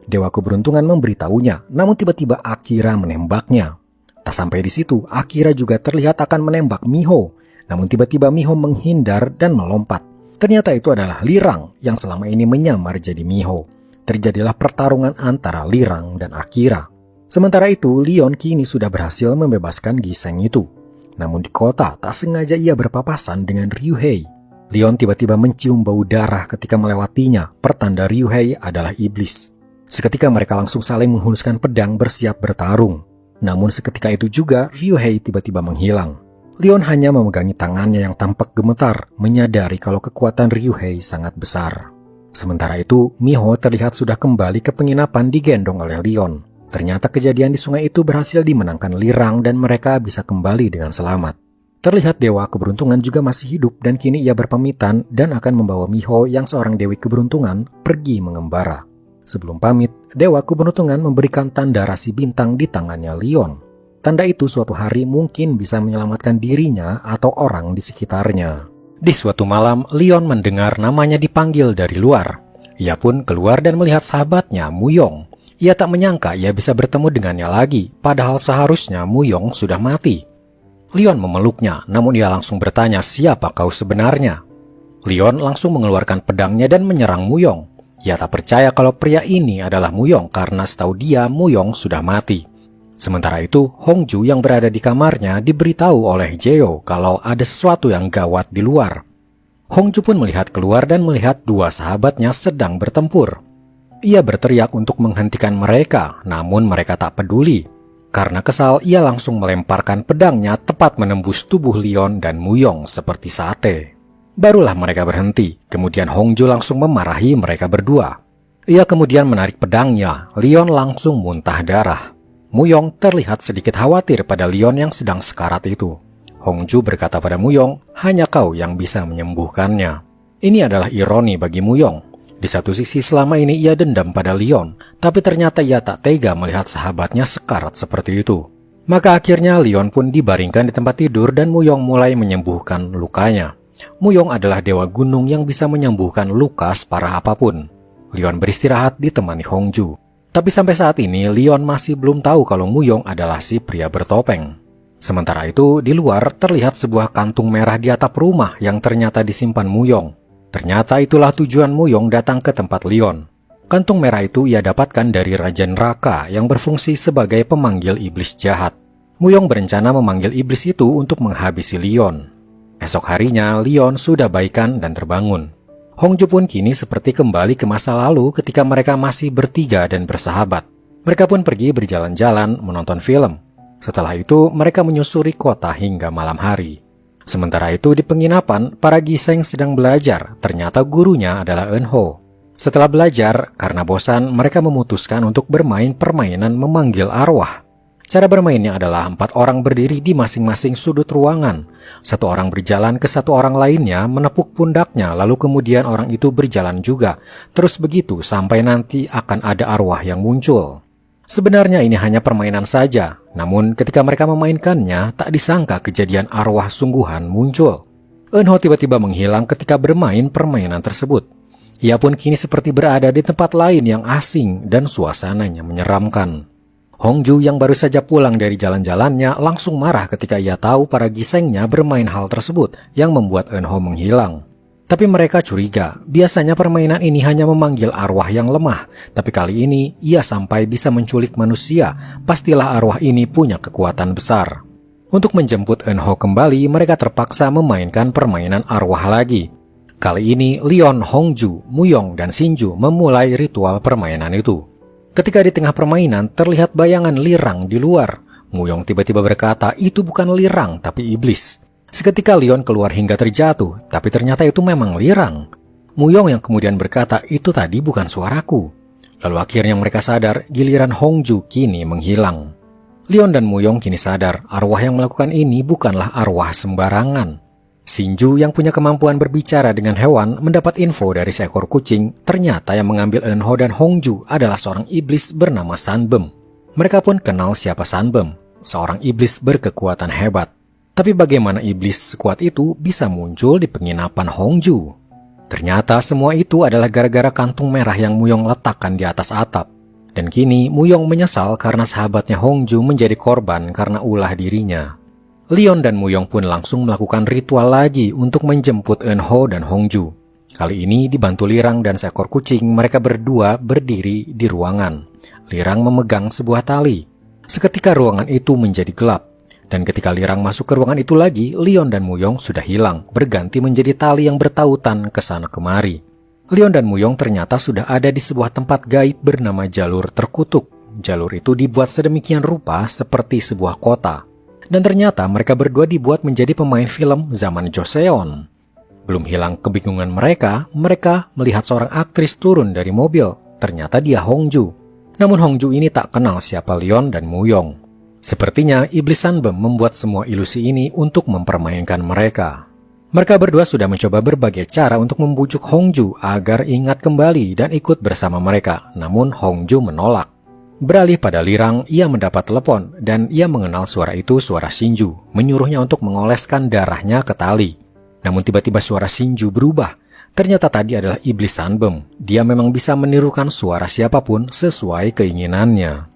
Dewa keberuntungan memberitahunya, namun tiba-tiba Akira menembaknya. Tak sampai di situ, Akira juga terlihat akan menembak Miho. Namun tiba-tiba Miho menghindar dan melompat. Ternyata itu adalah Lirang yang selama ini menyamar jadi Miho. Terjadilah pertarungan antara Lirang dan Akira. Sementara itu, Leon kini sudah berhasil membebaskan giseng itu. Namun di kota, tak sengaja ia berpapasan dengan Ryuhei. Leon tiba-tiba mencium bau darah ketika melewatinya, pertanda Ryuhei adalah iblis. Seketika mereka langsung saling menghunuskan pedang bersiap bertarung. Namun seketika itu juga Ryuhei tiba-tiba menghilang. Leon hanya memegangi tangannya yang tampak gemetar, menyadari kalau kekuatan Ryuhei sangat besar. Sementara itu, Miho terlihat sudah kembali ke penginapan digendong oleh Leon. Ternyata kejadian di sungai itu berhasil dimenangkan Lirang dan mereka bisa kembali dengan selamat. Terlihat dewa keberuntungan juga masih hidup dan kini ia berpamitan dan akan membawa Miho yang seorang dewi keberuntungan pergi mengembara. Sebelum pamit, dewa keberuntungan memberikan tanda rasi bintang di tangannya Leon. Tanda itu suatu hari mungkin bisa menyelamatkan dirinya atau orang di sekitarnya. Di suatu malam, Leon mendengar namanya dipanggil dari luar. Ia pun keluar dan melihat sahabatnya, Muyong. Ia tak menyangka ia bisa bertemu dengannya lagi, padahal seharusnya Muyong sudah mati. Leon memeluknya, namun ia langsung bertanya siapa kau sebenarnya. Leon langsung mengeluarkan pedangnya dan menyerang Muyong. Ia tak percaya kalau pria ini adalah Muyong karena setahu dia Muyong sudah mati. Sementara itu, Hongju yang berada di kamarnya diberitahu oleh Jeo kalau ada sesuatu yang gawat di luar. Hongju pun melihat keluar dan melihat dua sahabatnya sedang bertempur. Ia berteriak untuk menghentikan mereka, namun mereka tak peduli. Karena kesal, ia langsung melemparkan pedangnya tepat menembus tubuh Leon dan Muyong seperti sate. Barulah mereka berhenti, kemudian Hongju langsung memarahi mereka berdua. Ia kemudian menarik pedangnya, Leon langsung muntah darah. Muyong terlihat sedikit khawatir pada Leon yang sedang sekarat itu. Hongju berkata pada Muyong, hanya kau yang bisa menyembuhkannya. Ini adalah ironi bagi Muyong. Di satu sisi selama ini ia dendam pada Leon, tapi ternyata ia tak tega melihat sahabatnya sekarat seperti itu. Maka akhirnya Leon pun dibaringkan di tempat tidur dan Muyong mulai menyembuhkan lukanya. Muyong adalah dewa gunung yang bisa menyembuhkan luka separah apapun. Leon beristirahat ditemani Hongju. Tapi sampai saat ini Leon masih belum tahu kalau Muyong adalah si pria bertopeng. Sementara itu di luar terlihat sebuah kantung merah di atap rumah yang ternyata disimpan Muyong. Ternyata itulah tujuan Muyong datang ke tempat Leon. Kantung merah itu ia dapatkan dari Raja Neraka yang berfungsi sebagai pemanggil iblis jahat. Muyong berencana memanggil iblis itu untuk menghabisi Leon. Esok harinya, Leon sudah baikan dan terbangun. Hongju pun kini seperti kembali ke masa lalu ketika mereka masih bertiga dan bersahabat. Mereka pun pergi berjalan-jalan menonton film. Setelah itu, mereka menyusuri kota hingga malam hari. Sementara itu di penginapan, para giseng sedang belajar. Ternyata gurunya adalah Eunho. Setelah belajar, karena bosan, mereka memutuskan untuk bermain permainan memanggil arwah. Cara bermainnya adalah 4 orang berdiri di masing-masing sudut ruangan. Satu orang berjalan ke satu orang lainnya, menepuk pundaknya, lalu kemudian orang itu berjalan juga. Terus begitu sampai nanti akan ada arwah yang muncul. Sebenarnya ini hanya permainan saja, namun ketika mereka memainkannya, tak disangka kejadian arwah sungguhan muncul. Eunho tiba-tiba menghilang ketika bermain permainan tersebut. Ia pun kini seperti berada di tempat lain yang asing dan suasananya menyeramkan. Hongju yang baru saja pulang dari jalan-jalannya langsung marah ketika ia tahu para gisengnya bermain hal tersebut yang membuat Eunho menghilang. Tapi mereka curiga, biasanya permainan ini hanya memanggil arwah yang lemah, tapi kali ini ia sampai bisa menculik manusia, pastilah arwah ini punya kekuatan besar. Untuk menjemput Eunho kembali, mereka terpaksa memainkan permainan arwah lagi. Kali ini, Leon, Hongju, Muyong, dan Shinju memulai ritual permainan itu. Ketika di tengah permainan, terlihat bayangan Lirang di luar. Muyong tiba-tiba berkata, itu bukan Lirang, tapi iblis. Seketika Leon keluar hingga terjatuh, tapi ternyata itu memang Lirang. Muyong yang kemudian berkata, itu tadi bukan suaraku. Lalu akhirnya mereka sadar, giliran Hongju kini menghilang. Leon dan Muyong kini sadar, arwah yang melakukan ini bukanlah arwah sembarangan. Shinju yang punya kemampuan berbicara dengan hewan mendapat info dari seekor kucing, ternyata yang mengambil Eunho dan Hongju adalah seorang iblis bernama Sanbem. Mereka pun kenal siapa Sanbem, seorang iblis berkekuatan hebat. Tapi bagaimana iblis sekuat itu bisa muncul di penginapan Hongju? Ternyata semua itu adalah gara-gara kantung merah yang Muyong letakkan di atas atap. Dan kini Muyong menyesal karena sahabatnya Hongju menjadi korban karena ulah dirinya. Leon dan Muyong pun langsung melakukan ritual lagi untuk menjemput Eunho dan Hongju. Kali ini dibantu Lirang dan seekor kucing, mereka berdua berdiri di ruangan. Lirang memegang sebuah tali. Seketika ruangan itu menjadi gelap. Dan ketika Lirang masuk ke ruangan itu lagi, Leon dan Muyong sudah hilang, berganti menjadi tali yang bertautan ke sana kemari. Leon dan Muyong ternyata sudah ada di sebuah tempat gaib bernama Jalur Terkutuk. Jalur itu dibuat sedemikian rupa seperti sebuah kota. Dan ternyata mereka berdua dibuat menjadi pemain film zaman Joseon. Belum hilang kebingungan mereka melihat seorang aktris turun dari mobil. Ternyata dia Hongju. Namun Hongju ini tak kenal siapa Leon dan Muyong. Sepertinya iblis Sanbem membuat semua ilusi ini untuk mempermainkan mereka. Mereka berdua sudah mencoba berbagai cara untuk membujuk Hongju agar ingat kembali dan ikut bersama mereka. Namun Hongju menolak. Beralih pada Lirang, ia mendapat telepon dan ia mengenal suara itu suara Shinju, menyuruhnya untuk mengoleskan darahnya ke tali. Namun tiba-tiba suara Shinju berubah. Ternyata tadi adalah iblis Sanbem. Dia memang bisa menirukan suara siapapun sesuai keinginannya.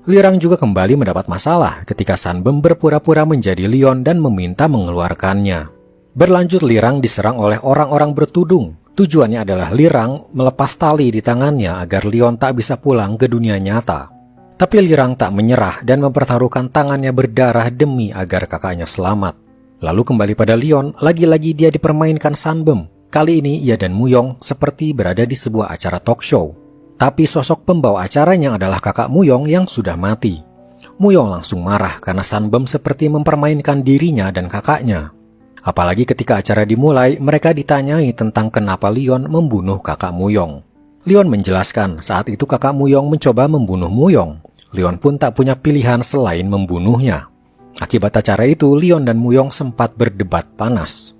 Lirang juga kembali mendapat masalah ketika Sanbem berpura-pura menjadi Leon dan meminta mengeluarkannya. Berlanjut Lirang diserang oleh orang-orang bertudung. Tujuannya adalah Lirang melepas tali di tangannya agar Leon tak bisa pulang ke dunia nyata. Tapi Lirang tak menyerah dan mempertaruhkan tangannya berdarah demi agar kakaknya selamat. Lalu kembali pada Leon, lagi-lagi dia dipermainkan Sanbem. Kali ini ia dan Muyong seperti berada di sebuah acara talk show. Tapi sosok pembawa acaranya adalah kakak Muyong yang sudah mati. Muyong langsung marah karena Sanbem seperti mempermainkan dirinya dan kakaknya. Apalagi ketika acara dimulai, mereka ditanyai tentang kenapa Leon membunuh kakak Muyong. Leon menjelaskan saat itu kakak Muyong mencoba membunuh Muyong. Leon pun tak punya pilihan selain membunuhnya. Akibat acara itu, Leon dan Muyong sempat berdebat panas.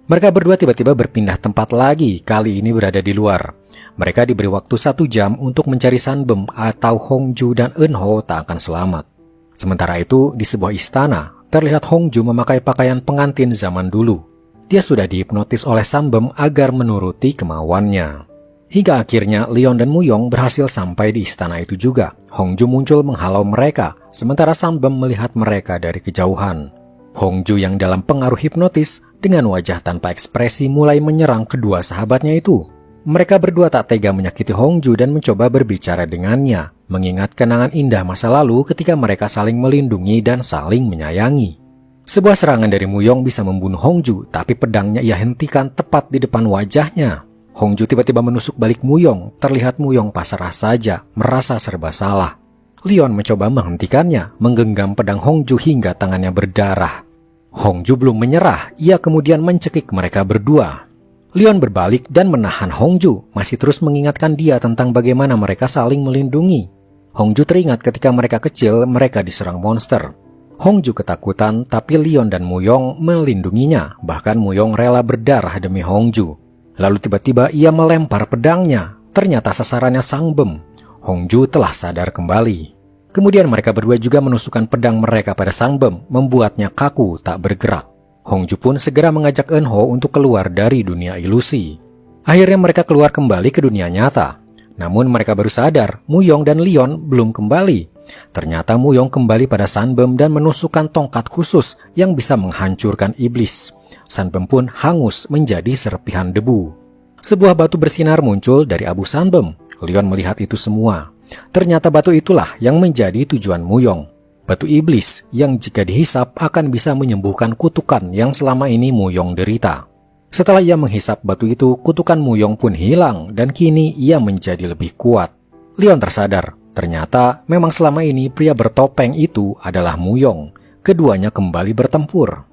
Mereka berdua tiba-tiba berpindah tempat lagi, kali ini berada di luar. Mereka diberi waktu 1 jam untuk mencari Sanbem atau Hongju dan Eunho tak akan selamat. Sementara itu, di sebuah istana, terlihat Hongju memakai pakaian pengantin zaman dulu. Dia sudah dihipnotis oleh Sanbem agar menuruti kemauannya. Hingga akhirnya Leon dan Muyong berhasil sampai di istana itu juga. Hongju muncul menghalau mereka, sementara Sanbem melihat mereka dari kejauhan. Hongju yang dalam pengaruh hipnotis dengan wajah tanpa ekspresi mulai menyerang kedua sahabatnya itu. Mereka berdua tak tega menyakiti Hongju dan mencoba berbicara dengannya, mengingat kenangan indah masa lalu ketika mereka saling melindungi dan saling menyayangi. Sebuah serangan dari Muyong bisa membunuh Hongju, tapi pedangnya ia hentikan tepat di depan wajahnya. Hongju tiba-tiba menusuk balik Muyong, terlihat Muyong pasrah saja, merasa serba salah. Leon mencoba menghentikannya, menggenggam pedang Hongju hingga tangannya berdarah. Hongju belum menyerah, ia kemudian mencekik mereka berdua. Leon berbalik dan menahan Hongju, masih terus mengingatkan dia tentang bagaimana mereka saling melindungi. Hongju teringat ketika mereka kecil, mereka diserang monster. Hongju ketakutan, tapi Leon dan Muyong melindunginya, bahkan Muyong rela berdarah demi Hongju. Lalu tiba-tiba ia melempar pedangnya, ternyata sasarannya Sanbem. Hongju telah sadar kembali. Kemudian mereka berdua juga menusukkan pedang mereka pada Sanbem, membuatnya kaku tak bergerak. Hongju pun segera mengajak Eunho untuk keluar dari dunia ilusi. Akhirnya mereka keluar kembali ke dunia nyata. Namun mereka baru sadar, Muyong dan Leon belum kembali. Ternyata Muyong kembali pada Sanbem dan menusukkan tongkat khusus yang bisa menghancurkan iblis. Sanbem pun hangus menjadi serpihan debu. Sebuah batu bersinar muncul dari abu Sanbem. Leon melihat itu semua. Ternyata batu itulah yang menjadi tujuan Muyong. batu iblis yang jika dihisap akan bisa menyembuhkan kutukan yang selama ini Muyong derita. Setelah ia menghisap batu itu, kutukan Muyong pun hilang dan kini ia menjadi lebih kuat. Leon tersadar, ternyata memang selama ini pria bertopeng itu adalah Muyong. Keduanya kembali bertempur.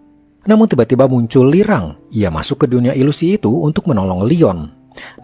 Namun tiba-tiba muncul Lirang. Ia masuk ke dunia ilusi itu untuk menolong Leon.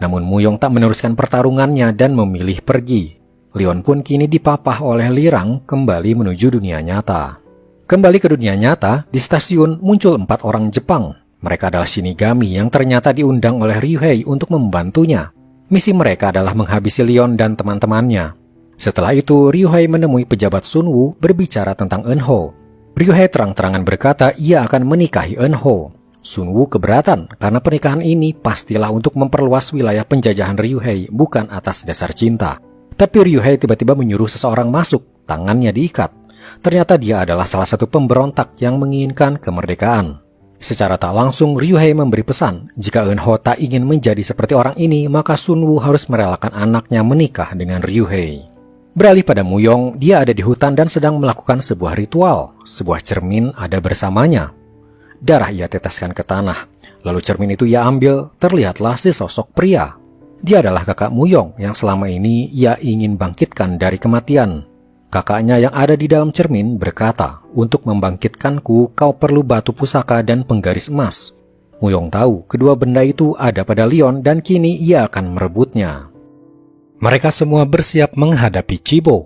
Namun Muyong tak meneruskan pertarungannya dan memilih pergi. Leon pun kini dipapah oleh Lirang kembali menuju dunia nyata. Kembali ke dunia nyata, di stasiun muncul 4 orang Jepang. Mereka adalah Shinigami yang ternyata diundang oleh Ryuhei untuk membantunya. Misi mereka adalah menghabisi Leon dan teman-temannya. Setelah itu, Ryuhei menemui pejabat Sunwoo berbicara tentang Eunho. Ryuhei terang-terangan berkata ia akan menikahi Eunho. Sunwoo keberatan karena pernikahan ini pastilah untuk memperluas wilayah penjajahan Ryuhei, bukan atas dasar cinta. Tapi Ryuhei tiba-tiba menyuruh seseorang masuk, tangannya diikat. Ternyata dia adalah salah satu pemberontak yang menginginkan kemerdekaan. Secara tak langsung Ryuhei memberi pesan, jika Eunho tak ingin menjadi seperti orang ini, maka Sunwoo harus merelakan anaknya menikah dengan Ryuhei. Beralih pada Muyong, dia ada di hutan dan sedang melakukan sebuah ritual. Sebuah cermin ada bersamanya. Darah ia teteskan ke tanah. Lalu cermin itu ia ambil, terlihatlah sesosok pria. Dia adalah kakak Muyong yang selama ini ia ingin bangkitkan dari kematian. Kakaknya yang ada di dalam cermin berkata, untuk membangkitkanku kau perlu batu pusaka dan penggaris emas. Muyong tahu kedua benda itu ada pada Leon dan kini ia akan merebutnya. Mereka semua bersiap menghadapi Chibo.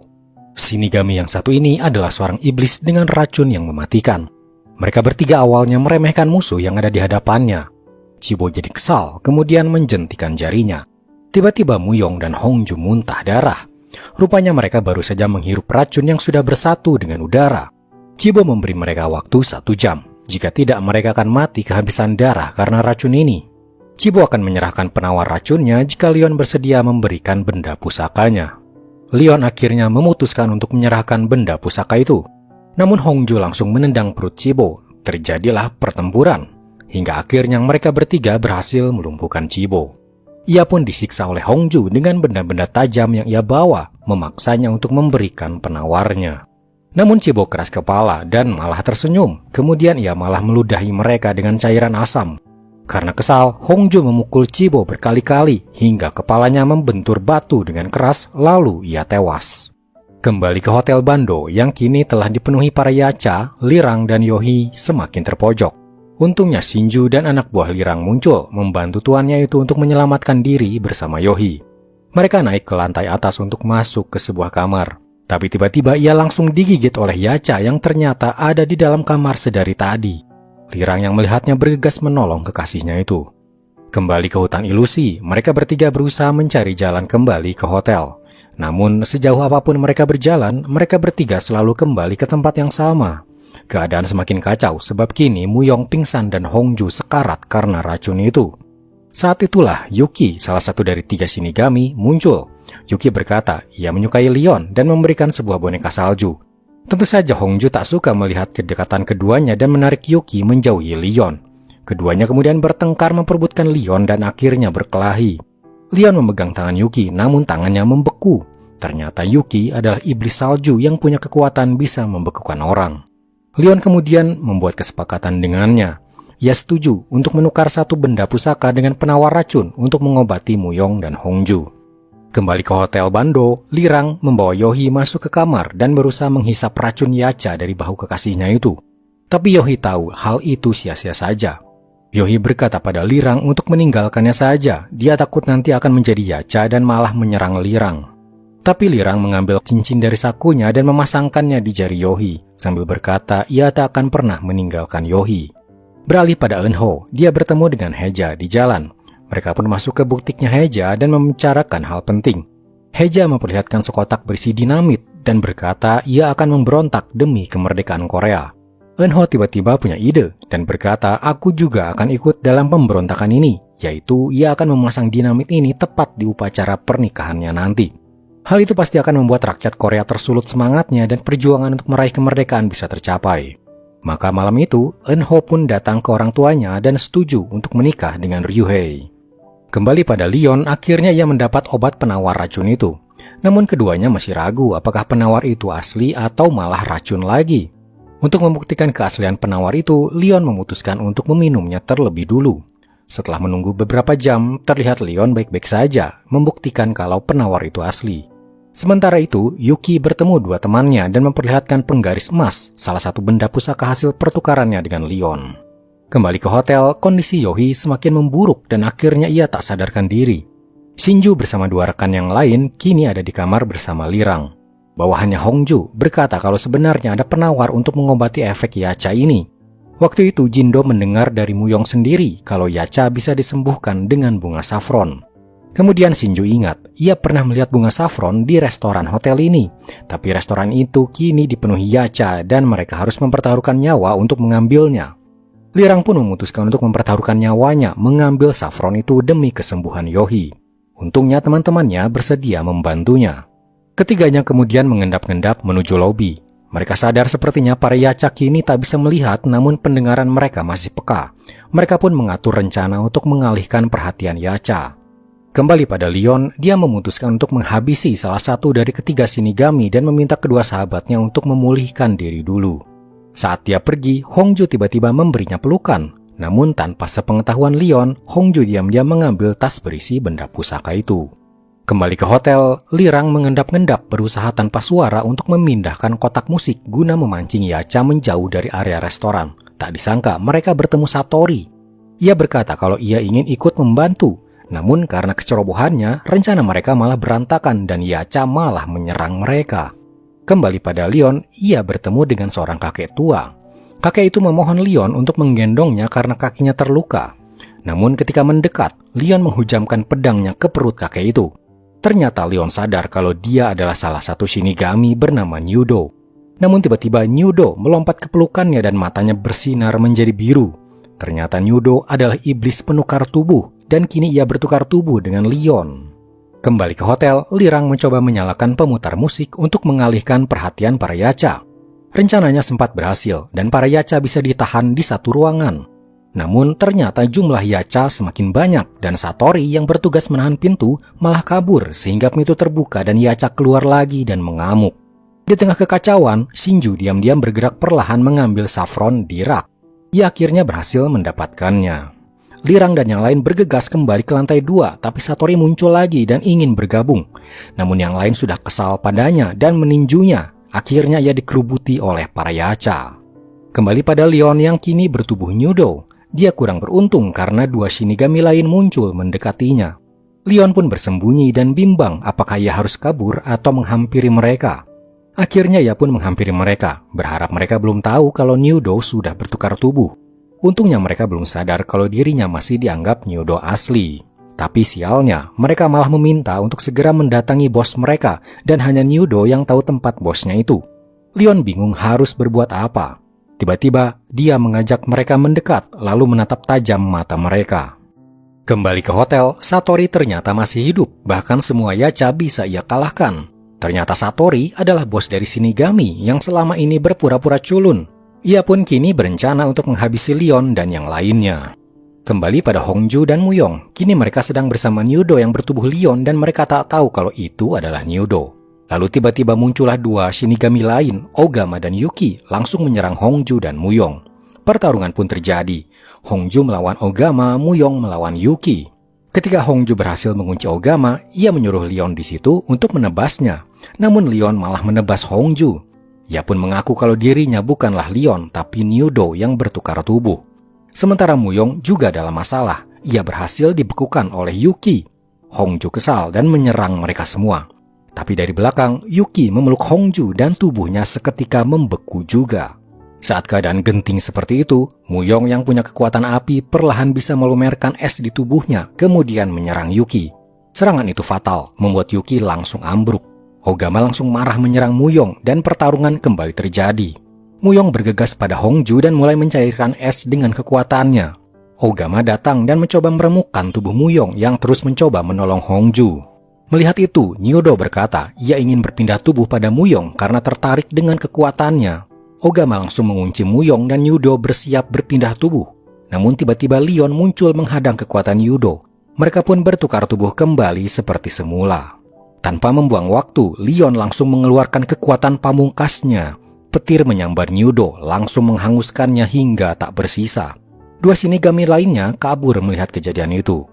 Shinigami yang satu ini adalah seorang iblis dengan racun yang mematikan. Mereka bertiga awalnya meremehkan musuh yang ada di hadapannya. Chibo jadi kesal, kemudian menjentikan jarinya. Tiba-tiba Muyong dan Hongju muntah darah. Rupanya mereka baru saja menghirup racun yang sudah bersatu dengan udara. Chibo memberi mereka waktu 1 jam. Jika tidak, mereka akan mati kehabisan darah karena racun ini. Chibo akan menyerahkan penawar racunnya jika Leon bersedia memberikan benda pusakanya. Leon akhirnya memutuskan untuk menyerahkan benda pusaka itu. Namun Hongju langsung menendang perut Chibo. Terjadilah pertempuran. Hingga akhirnya mereka bertiga berhasil melumpuhkan Chibo. Ia pun disiksa oleh Hongju dengan benda-benda tajam yang ia bawa, memaksanya untuk memberikan penawarnya. Namun Chibo keras kepala dan malah tersenyum. Kemudian ia malah meludahi mereka dengan cairan asam. Karena kesal, Hongju memukul Chibo berkali-kali hingga kepalanya membentur batu dengan keras, lalu ia tewas. Kembali ke Hotel Bando yang kini telah dipenuhi para yacha, Lirang dan Yohi semakin terpojok. Untungnya Shinju dan anak buah Lirang muncul membantu tuannya itu untuk menyelamatkan diri bersama Yohi. Mereka naik ke lantai atas untuk masuk ke sebuah kamar. Tapi tiba-tiba ia langsung digigit oleh yacha yang ternyata ada di dalam kamar sedari tadi. Lirang yang melihatnya bergegas menolong kekasihnya itu. Kembali ke hutan ilusi, mereka bertiga berusaha mencari jalan kembali ke hotel. Namun sejauh apapun mereka berjalan, mereka bertiga selalu kembali ke tempat yang sama. Keadaan semakin kacau sebab kini Muyong pingsan dan Hongju sekarat karena racun itu. Saat itulah Yuki, salah satu dari 3 Shinigami, muncul. Yuki berkata ia menyukai Leon dan memberikan sebuah boneka salju. Tentu saja Hongju tak suka melihat kedekatan keduanya dan menarik Yuki menjauhi Leon. Keduanya kemudian bertengkar memperebutkan Leon dan akhirnya berkelahi. Leon memegang tangan Yuki namun tangannya membeku. Ternyata Yuki adalah iblis salju yang punya kekuatan bisa membekukan orang. Leon kemudian membuat kesepakatan dengannya. Ia setuju untuk menukar satu benda pusaka dengan penawar racun untuk mengobati Muyong dan Hongju. Kembali ke Hotel Bando, Lirang membawa Yohi masuk ke kamar dan berusaha menghisap racun yacha dari bahu kekasihnya itu. Tapi Yohi tahu hal itu sia-sia saja. Yohi berkata pada Lirang untuk meninggalkannya saja. Dia takut nanti akan menjadi yacha dan malah menyerang Lirang. Tapi Lirang mengambil cincin dari sakunya dan memasangkannya di jari Yohi, sambil berkata ia tak akan pernah meninggalkan Yohi. Beralih pada Eunho, dia bertemu dengan Heja di jalan. Mereka pun masuk ke butiknya Heja dan membicarakan hal penting. Heja memperlihatkan sekotak berisi dinamit dan berkata ia akan memberontak demi kemerdekaan Korea. Eunho tiba-tiba punya ide dan berkata aku juga akan ikut dalam pemberontakan ini, yaitu ia akan memasang dinamit ini tepat di upacara pernikahannya nanti. Hal itu pasti akan membuat rakyat Korea tersulut semangatnya dan perjuangan untuk meraih kemerdekaan bisa tercapai. Maka malam itu, Eunho pun datang ke orang tuanya dan setuju untuk menikah dengan Ryuhei. Kembali pada Leon, akhirnya ia mendapat obat penawar racun itu. Namun keduanya masih ragu apakah penawar itu asli atau malah racun lagi. Untuk membuktikan keaslian penawar itu, Leon memutuskan untuk meminumnya terlebih dulu. Setelah menunggu beberapa jam, terlihat Leon baik-baik saja, membuktikan kalau penawar itu asli. Sementara itu, Yuki bertemu dua temannya dan memperlihatkan penggaris emas, salah satu benda pusaka hasil pertukarannya dengan Leon. Kembali ke hotel, kondisi Yohi semakin memburuk dan akhirnya ia tak sadarkan diri. Shinju bersama dua rekan yang lain kini ada di kamar bersama Lirang. Bawahannya Hongju berkata kalau sebenarnya ada penawar untuk mengobati efek Yacha ini. Waktu itu Jindo mendengar dari Muyong sendiri kalau Yacha bisa disembuhkan dengan bunga safron. Kemudian Shinju ingat, ia pernah melihat bunga safron di restoran hotel ini. Tapi restoran itu kini dipenuhi Yacha dan mereka harus mempertaruhkan nyawa untuk mengambilnya. Lirang pun memutuskan untuk mempertaruhkan nyawanya mengambil safron itu demi kesembuhan Yohi. Untungnya teman-temannya bersedia membantunya. Ketiganya kemudian mengendap-endap menuju lobi. Mereka sadar sepertinya para Yacha kini tak bisa melihat, namun pendengaran mereka masih peka. Mereka pun mengatur rencana untuk mengalihkan perhatian Yacha. Kembali pada Leon, dia memutuskan untuk menghabisi salah satu dari ketiga Shinigami dan meminta kedua sahabatnya untuk memulihkan diri dulu. Saat dia pergi, Hongju tiba-tiba memberinya pelukan. Namun tanpa sepengetahuan Leon, Hongju diam-diam mengambil tas berisi benda pusaka itu. Kembali ke hotel, Lirang mengendap-endap berusaha tanpa suara untuk memindahkan kotak musik guna memancing Yacha menjauh dari area restoran. Tak disangka mereka bertemu Satori. Ia berkata kalau ia ingin ikut membantu. Namun karena kecerobohannya, rencana mereka malah berantakan dan Yacha malah menyerang mereka. Kembali pada Leon, ia bertemu dengan seorang kakek tua. Kakek itu memohon Leon untuk menggendongnya karena kakinya terluka. Namun ketika mendekat, Leon menghujamkan pedangnya ke perut kakek itu. Ternyata Leon sadar kalau dia adalah salah satu Shinigami bernama Nyudo. Namun tiba-tiba Nyudo melompat ke pelukannya dan matanya bersinar menjadi biru. Ternyata Nyudo adalah iblis penukar tubuh dan kini ia bertukar tubuh dengan Leon. Kembali ke hotel, Lirang mencoba menyalakan pemutar musik untuk mengalihkan perhatian para Yacha. Rencananya sempat berhasil dan para Yacha bisa ditahan di satu ruangan. Namun ternyata jumlah Yacha semakin banyak dan Satori yang bertugas menahan pintu malah kabur sehingga pintu terbuka dan Yacha keluar lagi dan mengamuk. Di tengah kekacauan, Shinju diam-diam bergerak perlahan mengambil safron di rak. Ia akhirnya berhasil mendapatkannya. Lirang dan yang lain bergegas kembali ke lantai 2, tapi Satori muncul lagi dan ingin bergabung. Namun yang lain sudah kesal padanya dan meninjunya. Akhirnya ia dikerubuti oleh para Yacha. Kembali pada Leon yang kini bertubuh Nyudo. Dia kurang beruntung karena dua Shinigami lain muncul mendekatinya. Leon pun bersembunyi dan bimbang apakah ia harus kabur atau menghampiri mereka. Akhirnya ia pun menghampiri mereka, berharap mereka belum tahu kalau Nyudo sudah bertukar tubuh. Untungnya mereka belum sadar kalau dirinya masih dianggap Nyudo asli. Tapi sialnya, mereka malah meminta untuk segera mendatangi bos mereka dan hanya Nyudo yang tahu tempat bosnya itu. Leon bingung harus berbuat apa. Tiba-tiba, dia mengajak mereka mendekat lalu menatap tajam mata mereka. Kembali ke hotel, Satori ternyata masih hidup, bahkan semua Yacha bisa ia kalahkan. Ternyata Satori adalah bos dari Shinigami yang selama ini berpura-pura culun. Ia pun kini berencana untuk menghabisi Leon dan yang lainnya. Kembali pada Hongju dan Muyong, kini mereka sedang bersama Nyudo yang bertubuh Leon dan mereka tak tahu kalau itu adalah Nyudo. Lalu tiba-tiba muncullah dua Shinigami lain, Ogama dan Yuki, langsung menyerang Hongju dan Muyong. Pertarungan pun terjadi. Hongju melawan Ogama, Muyong melawan Yuki. Ketika Hongju berhasil mengunci Ogama, ia menyuruh Leon di situ untuk menebasnya. Namun Leon malah menebas Hongju. Ia pun mengaku kalau dirinya bukanlah Leon, tapi Nyudo yang bertukar tubuh. Sementara Muyong juga dalam masalah. Ia berhasil dibekukan oleh Yuki. Hongju kesal dan menyerang mereka semua. Tapi dari belakang, Yuki memeluk Hongju dan tubuhnya seketika membeku juga. Saat keadaan genting seperti itu, Muyong yang punya kekuatan api perlahan bisa melumerkan es di tubuhnya, kemudian menyerang Yuki. Serangan itu fatal, membuat Yuki langsung ambruk. Ogama langsung marah menyerang Muyong dan pertarungan kembali terjadi. Muyong bergegas pada Hongju dan mulai mencairkan es dengan kekuatannya. Ogama datang dan mencoba meremukkan tubuh Muyong yang terus mencoba menolong Hongju. Melihat itu, Nyudo berkata ia ingin berpindah tubuh pada Muyong karena tertarik dengan kekuatannya. Ogama langsung mengunci Muyong dan Nyudo bersiap berpindah tubuh. Namun tiba-tiba Leon muncul menghadang kekuatan Nyudo. Mereka pun bertukar tubuh kembali seperti semula. Tanpa membuang waktu, Leon langsung mengeluarkan kekuatan pamungkasnya. Petir menyambar Nyudo, langsung menghanguskannya hingga tak bersisa. Dua Shinigami lainnya kabur melihat kejadian itu.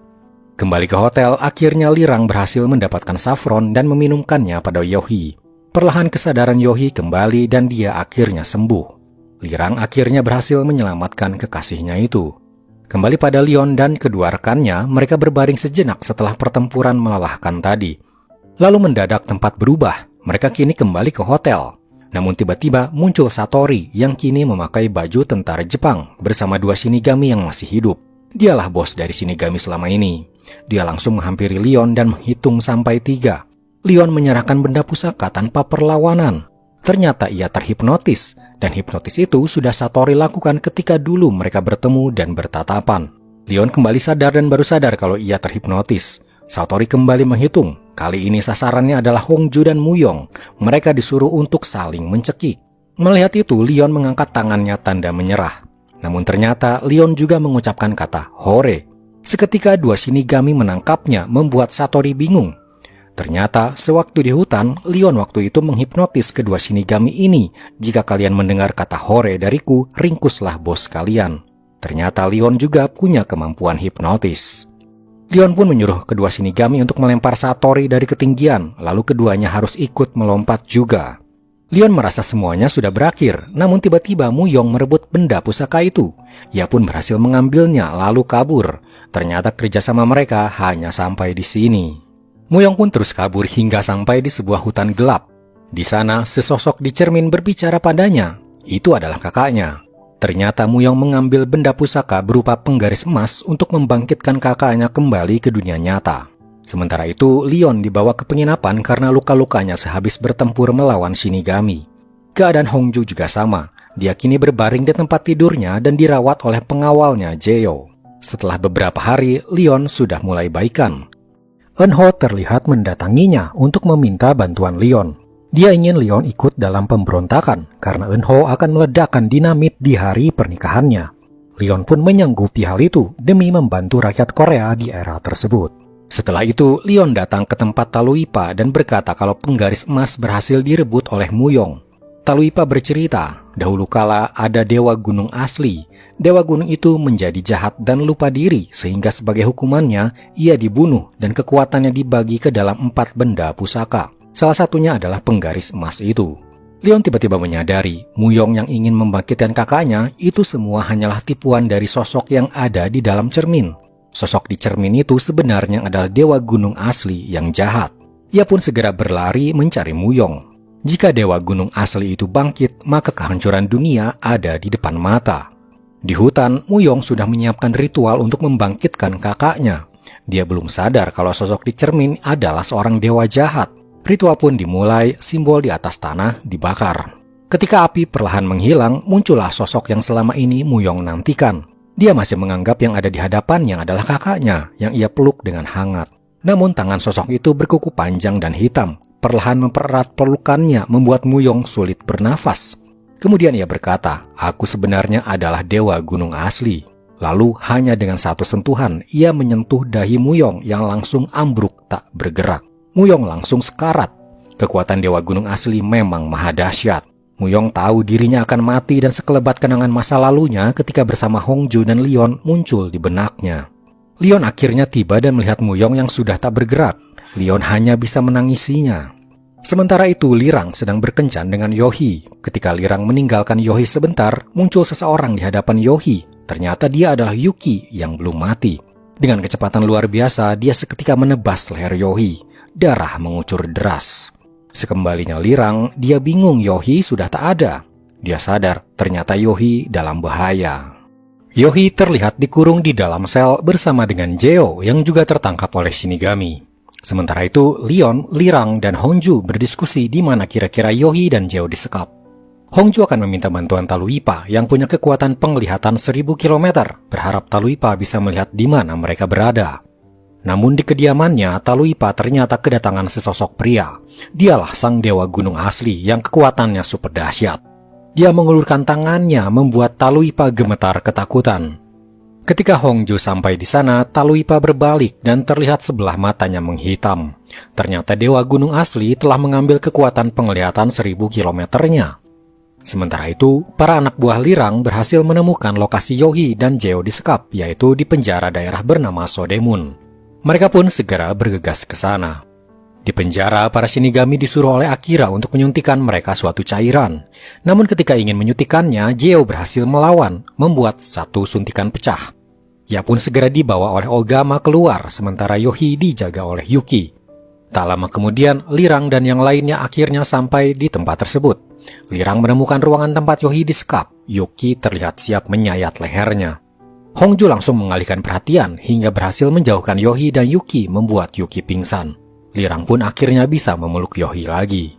Kembali ke hotel, akhirnya Lirang berhasil mendapatkan saffron dan meminumkannya pada Yohi. Perlahan kesadaran Yohi kembali dan dia akhirnya sembuh. Lirang akhirnya berhasil menyelamatkan kekasihnya itu. Kembali pada Leon dan kedua rekannya, mereka berbaring sejenak setelah pertempuran melelahkan tadi. Lalu mendadak tempat berubah, mereka kini kembali ke hotel. Namun tiba-tiba muncul Satori yang kini memakai baju tentara Jepang bersama dua Shinigami yang masih hidup. Dialah bos dari Shinigami selama ini. Dia langsung menghampiri Leon dan menghitung sampai 3. Leon menyerahkan benda pusaka tanpa perlawanan. Ternyata ia terhipnotis, dan hipnotis itu sudah Satori lakukan ketika dulu mereka bertemu dan bertatapan. Leon kembali sadar dan baru sadar kalau ia terhipnotis. Satori kembali menghitung. Kali ini sasarannya adalah Hongju dan Muyong. Mereka disuruh untuk saling mencekik. Melihat itu, Leon mengangkat tangannya tanda menyerah. Namun ternyata Leon juga mengucapkan kata Hore. Seketika dua Shinigami menangkapnya, membuat Satori bingung. Ternyata sewaktu di hutan, Leon waktu itu menghipnotis kedua Shinigami ini. Jika kalian mendengar kata Hore dariku, ringkuslah bos kalian. Ternyata Leon juga punya kemampuan hipnotis. Leon pun menyuruh kedua Shinigami untuk melempar Satori dari ketinggian, lalu keduanya harus ikut melompat juga. Leon merasa semuanya sudah berakhir, namun tiba-tiba Muyong merebut benda pusaka itu. Ia pun berhasil mengambilnya lalu kabur. Ternyata kerjasama mereka hanya sampai di sini. Muyong pun terus kabur hingga sampai di sebuah hutan gelap. Di sana, sesosok di cermin berbicara padanya. Itu adalah kakaknya. Ternyata Muyong mengambil benda pusaka berupa penggaris emas untuk membangkitkan kakaknya kembali ke dunia nyata. Sementara itu, Leon dibawa ke penginapan karena luka-lukanya sehabis bertempur melawan Shinigami. Keadaan Hongju juga sama. Dia kini berbaring di tempat tidurnya dan dirawat oleh pengawalnya Jeyo. Setelah beberapa hari, Leon sudah mulai baikan. Eunho terlihat mendatanginya untuk meminta bantuan Leon. Dia ingin Leon ikut dalam pemberontakan karena Eunho akan meledakkan dinamit di hari pernikahannya. Leon pun menyanggupi hal itu demi membantu rakyat Korea di era tersebut. Setelah itu, Leon datang ke tempat Taluipa dan berkata kalau penggaris emas berhasil direbut oleh Muyong. Taluipa bercerita, dahulu kala ada dewa gunung asli. Dewa gunung itu menjadi jahat dan lupa diri sehingga sebagai hukumannya ia dibunuh dan kekuatannya dibagi ke dalam 4 benda pusaka. Salah satunya adalah penggaris emas itu. Leon tiba-tiba menyadari Muyong yang ingin membangkitkan kakaknya itu semua hanyalah tipuan dari sosok yang ada di dalam cermin. Sosok di cermin itu sebenarnya adalah dewa gunung asli yang jahat. Ia pun segera berlari mencari Muyong. Jika dewa gunung asli itu bangkit, maka kehancuran dunia ada di depan mata. Di hutan, Muyong sudah menyiapkan ritual untuk membangkitkan kakaknya. Dia belum sadar kalau sosok di cermin adalah seorang dewa jahat. Ritual pun dimulai, simbol di atas tanah dibakar. Ketika api perlahan menghilang, muncullah sosok yang selama ini Muyong nantikan. Dia masih menganggap yang ada di hadapannya adalah kakaknya yang ia peluk dengan hangat. Namun tangan sosok itu berkuku panjang dan hitam. Perlahan mempererat pelukannya membuat Muyong sulit bernafas. Kemudian ia berkata, "Aku sebenarnya adalah dewa gunung asli." Lalu hanya dengan satu sentuhan, ia menyentuh dahi Muyong yang langsung ambruk tak bergerak. Muyong langsung sekarat. Kekuatan dewa gunung asli memang maha dahsyat. Muyong tahu dirinya akan mati dan sekelebat kenangan masa lalunya ketika bersama Hongju dan Leon muncul di benaknya. Leon akhirnya tiba dan melihat Muyong yang sudah tak bergerak. Leon hanya bisa menangisinya. Sementara itu Lirang sedang berkencan dengan Yohi. Ketika Lirang meninggalkan Yohi sebentar, muncul seseorang di hadapan Yohi. Ternyata dia adalah Yuki yang belum mati. Dengan kecepatan luar biasa, dia seketika menebas leher Yohi. Darah mengucur deras. Sekembalinya Lirang, dia bingung Yohi sudah tak ada. Dia sadar ternyata Yohi dalam bahaya. Yohi terlihat dikurung di dalam sel bersama dengan Jeyo yang juga tertangkap oleh Shinigami. Sementara itu, Leon, Lirang, dan Hongju berdiskusi di mana kira-kira Yohi dan Jeyo disekap. Hongju akan meminta bantuan Taluipa yang punya kekuatan penglihatan 1000 km, berharap Taluipa bisa melihat di mana mereka berada. Namun di kediamannya, Taluipa ternyata kedatangan sesosok pria. Dialah sang dewa gunung asli yang kekuatannya super dahsyat. Dia mengulurkan tangannya membuat Taluipa gemetar ketakutan. Ketika Hongju sampai di sana, Taluipa berbalik dan terlihat sebelah matanya menghitam. Ternyata Dewa Gunung asli telah mengambil kekuatan penglihatan 1000 kilometernya. Sementara itu, para anak buah Lirang berhasil menemukan lokasi Yohi dan Jeo disekap, yaitu di penjara daerah bernama Sodemun. Mereka pun segera bergegas ke sana. Di penjara, para Shinigami disuruh oleh Akira untuk menyuntikkan mereka suatu cairan. Namun ketika ingin menyuntikannya, Jeo berhasil melawan, membuat satu suntikan pecah. Ia pun segera dibawa oleh Ogama keluar, sementara Yohi dijaga oleh Yuki. Tak lama kemudian, Lirang dan yang lainnya akhirnya sampai di tempat tersebut. Lirang menemukan ruangan tempat Yohi disekap. Yuki terlihat siap menyayat lehernya. Hongju langsung mengalihkan perhatian hingga berhasil menjauhkan Yohi dan Yuki, membuat Yuki pingsan. Lirang pun akhirnya bisa memeluk Yohi lagi.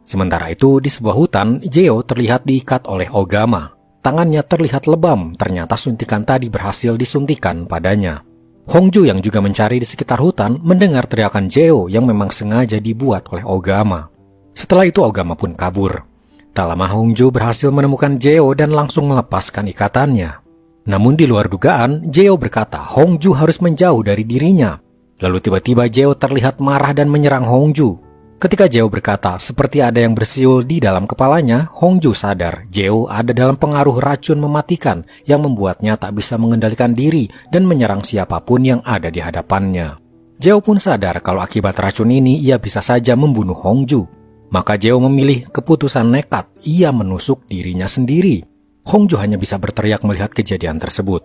Sementara itu, di sebuah hutan, Jeo terlihat diikat oleh Ogama. Tangannya terlihat lebam, ternyata suntikan tadi berhasil disuntikan padanya. Hongju yang juga mencari di sekitar hutan mendengar teriakan Jeo yang memang sengaja dibuat oleh Ogama. Setelah itu Ogama pun kabur. Tak lama Hongju berhasil menemukan Jeo dan langsung melepaskan ikatannya. Namun di luar dugaan, Jeo berkata Hongju harus menjauh dari dirinya. Lalu tiba-tiba Jeo terlihat marah dan menyerang Hongju. Ketika Jeo berkata seperti ada yang bersiul di dalam kepalanya, Hongju sadar Jeo ada dalam pengaruh racun mematikan yang membuatnya tak bisa mengendalikan diri dan menyerang siapapun yang ada di hadapannya. Jeo pun sadar kalau akibat racun ini ia bisa saja membunuh Hongju. Maka Jeo memilih keputusan nekat, ia menusuk dirinya sendiri. Hongju hanya bisa berteriak melihat kejadian tersebut.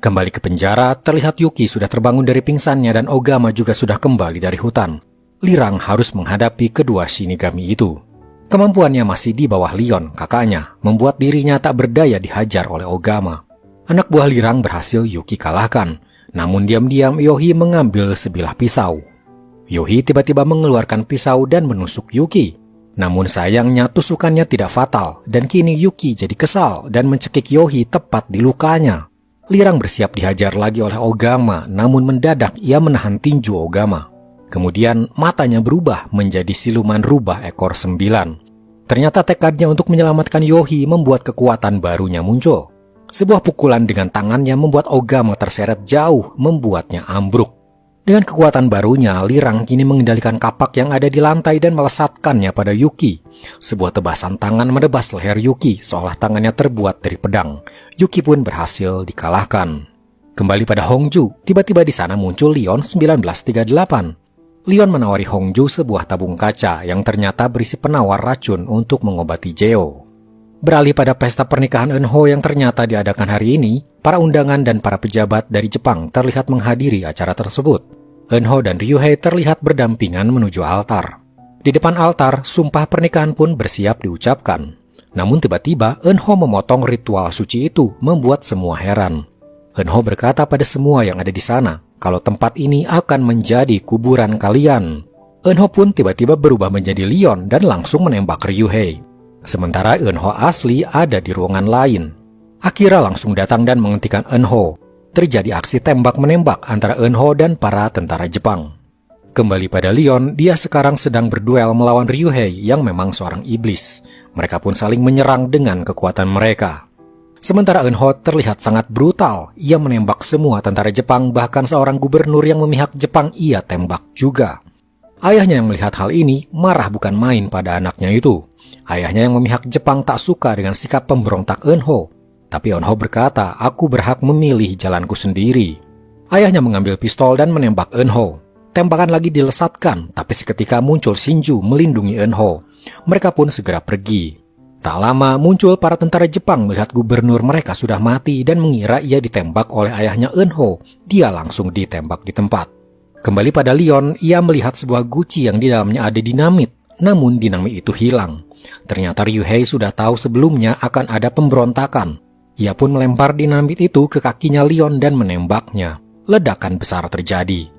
Kembali ke penjara, terlihat Yuki sudah terbangun dari pingsannya dan Ogama juga sudah kembali dari hutan. Lirang harus menghadapi kedua Shinigami itu. Kemampuannya masih di bawah Lion, kakaknya, membuat dirinya tak berdaya dihajar oleh Ogama. Anak buah Lirang berhasil Yuki kalahkan. Namun diam-diam Yohi mengambil sebilah pisau. Yohi tiba-tiba mengeluarkan pisau dan menusuk Yuki. Namun sayangnya tusukannya tidak fatal dan kini Yuki jadi kesal dan mencekik Yohi tepat di lukanya. Lirang bersiap dihajar lagi oleh Ogama, namun mendadak ia menahan tinju Ogama. Kemudian matanya berubah menjadi siluman rubah ekor 9. Ternyata tekadnya untuk menyelamatkan Yohi membuat kekuatan barunya muncul. Sebuah pukulan dengan tangannya membuat Ogama terseret jauh, membuatnya ambruk. Dengan kekuatan barunya, Lirang kini mengendalikan kapak yang ada di lantai dan melesatkannya pada Yuki. Sebuah tebasan tangan menebas leher Yuki seolah tangannya terbuat dari pedang. Yuki pun berhasil dikalahkan. Kembali pada Hongju, tiba-tiba di sana muncul Lion 1938. Lion menawari Hongju sebuah tabung kaca yang ternyata berisi penawar racun untuk mengobati Jeo. Beralih pada pesta pernikahan Eunho yang ternyata diadakan hari ini, para undangan dan para pejabat dari Jepang terlihat menghadiri acara tersebut. Eunho dan Ryuhei terlihat berdampingan menuju altar. Di depan altar, sumpah pernikahan pun bersiap diucapkan. Namun tiba-tiba Eunho memotong ritual suci itu, membuat semua heran. Eunho berkata pada semua yang ada di sana, kalau tempat ini akan menjadi kuburan kalian. Eunho pun tiba-tiba berubah menjadi Lion dan langsung menembak Ryuhei. Sementara Eunho asli ada di ruangan lain. Akira langsung datang dan menghentikan Eunho. Terjadi aksi tembak-menembak antara Eunho dan para tentara Jepang. Kembali pada Lion, dia sekarang sedang berduel melawan Ryuhei yang memang seorang iblis. Mereka pun saling menyerang dengan kekuatan mereka. Sementara Eunho terlihat sangat brutal. Ia menembak semua tentara Jepang, bahkan seorang gubernur yang memihak Jepang ia tembak juga. Ayahnya yang melihat hal ini marah bukan main pada anaknya itu. Ayahnya yang memihak Jepang tak suka dengan sikap pemberontak Eunho. Tapi Eunho berkata, aku berhak memilih jalanku sendiri. Ayahnya mengambil pistol dan menembak Eunho. Tembakan lagi dilesatkan, tapi seketika muncul Shinju melindungi Eunho. Mereka pun segera pergi. Tak lama muncul para tentara Jepang melihat gubernur mereka sudah mati dan mengira ia ditembak oleh ayahnya Eunho. Dia langsung ditembak di tempat. Kembali pada Lion, ia melihat sebuah guci yang di dalamnya ada dinamit. Namun dinamit itu hilang. Ternyata Ryuhei sudah tahu sebelumnya akan ada pemberontakan. Ia pun melempar dinamit itu ke kakinya Lion dan menembaknya. Ledakan besar terjadi.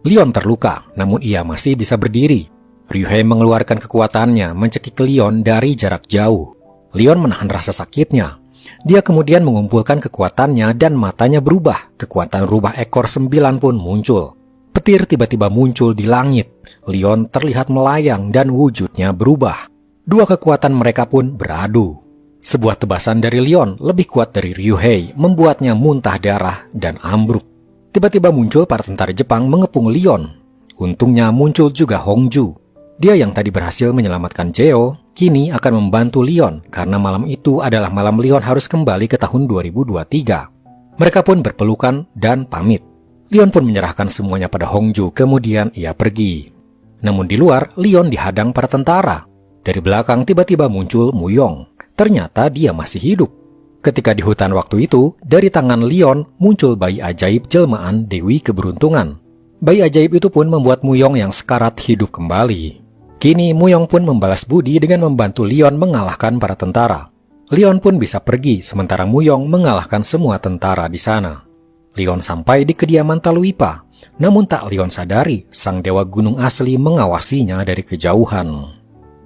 Lion terluka, namun ia masih bisa berdiri. Ryuhei mengeluarkan kekuatannya mencekik Lion dari jarak jauh. Lion menahan rasa sakitnya. Dia kemudian mengumpulkan kekuatannya dan matanya berubah. Kekuatan rubah ekor 9 pun muncul. Petir tiba-tiba muncul di langit. Lion terlihat melayang dan wujudnya berubah. Dua kekuatan mereka pun beradu. Sebuah tebasan dari Leon lebih kuat dari Ryuhei membuatnya muntah darah dan ambruk. Tiba-tiba muncul para tentara Jepang mengepung Leon. Untungnya muncul juga Hongju. Dia yang tadi berhasil menyelamatkan Jeo, kini akan membantu Leon karena malam itu adalah malam Leon harus kembali ke tahun 2023. Mereka pun berpelukan dan pamit. Leon pun menyerahkan semuanya pada Hongju, kemudian ia pergi. Namun di luar, Leon dihadang para tentara. Dari belakang tiba-tiba muncul Muyong. Ternyata dia masih hidup. Ketika di hutan waktu itu, dari tangan Leon muncul bayi ajaib jelmaan Dewi Keberuntungan. Bayi ajaib itu pun membuat Muyong yang sekarat hidup kembali. Kini Muyong pun membalas budi dengan membantu Leon mengalahkan para tentara. Leon pun bisa pergi sementara Muyong mengalahkan semua tentara di sana. Leon sampai di kediaman Taluipa. Namun tak Leon sadari, sang dewa gunung asli mengawasinya dari kejauhan.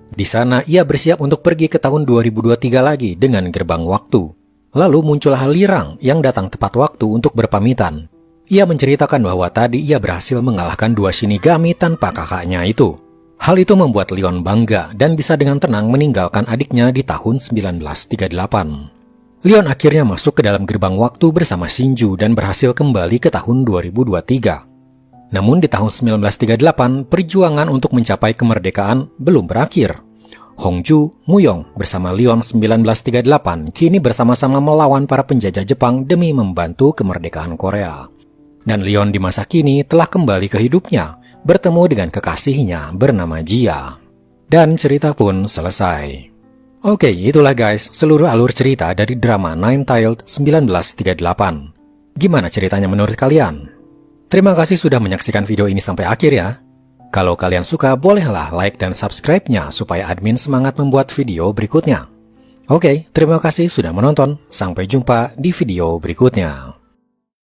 Di sana ia bersiap untuk pergi ke tahun 2023 lagi dengan gerbang waktu. Lalu muncullah Lirang yang datang tepat waktu untuk berpamitan. Ia menceritakan bahwa tadi ia berhasil mengalahkan 2 Shinigami tanpa kakaknya itu. Hal itu membuat Leon bangga dan bisa dengan tenang meninggalkan adiknya di tahun 1938. Leon akhirnya masuk ke dalam gerbang waktu bersama Shinju dan berhasil kembali ke tahun 2023. Namun di tahun 1938, perjuangan untuk mencapai kemerdekaan belum berakhir. Hongju, Muyong bersama Leon 1938 kini bersama-sama melawan para penjajah Jepang demi membantu kemerdekaan Korea. Dan Leon di masa kini telah kembali ke hidupnya, bertemu dengan kekasihnya bernama Jia. Dan cerita pun selesai. Oke, itulah guys seluruh alur cerita dari drama Nine-Tailed 1938. Gimana ceritanya menurut kalian? Terima kasih sudah menyaksikan video ini sampai akhir ya. Kalau kalian suka, bolehlah like dan subscribe-nya supaya admin semangat membuat video berikutnya. Oke, terima kasih sudah menonton. Sampai jumpa di video berikutnya.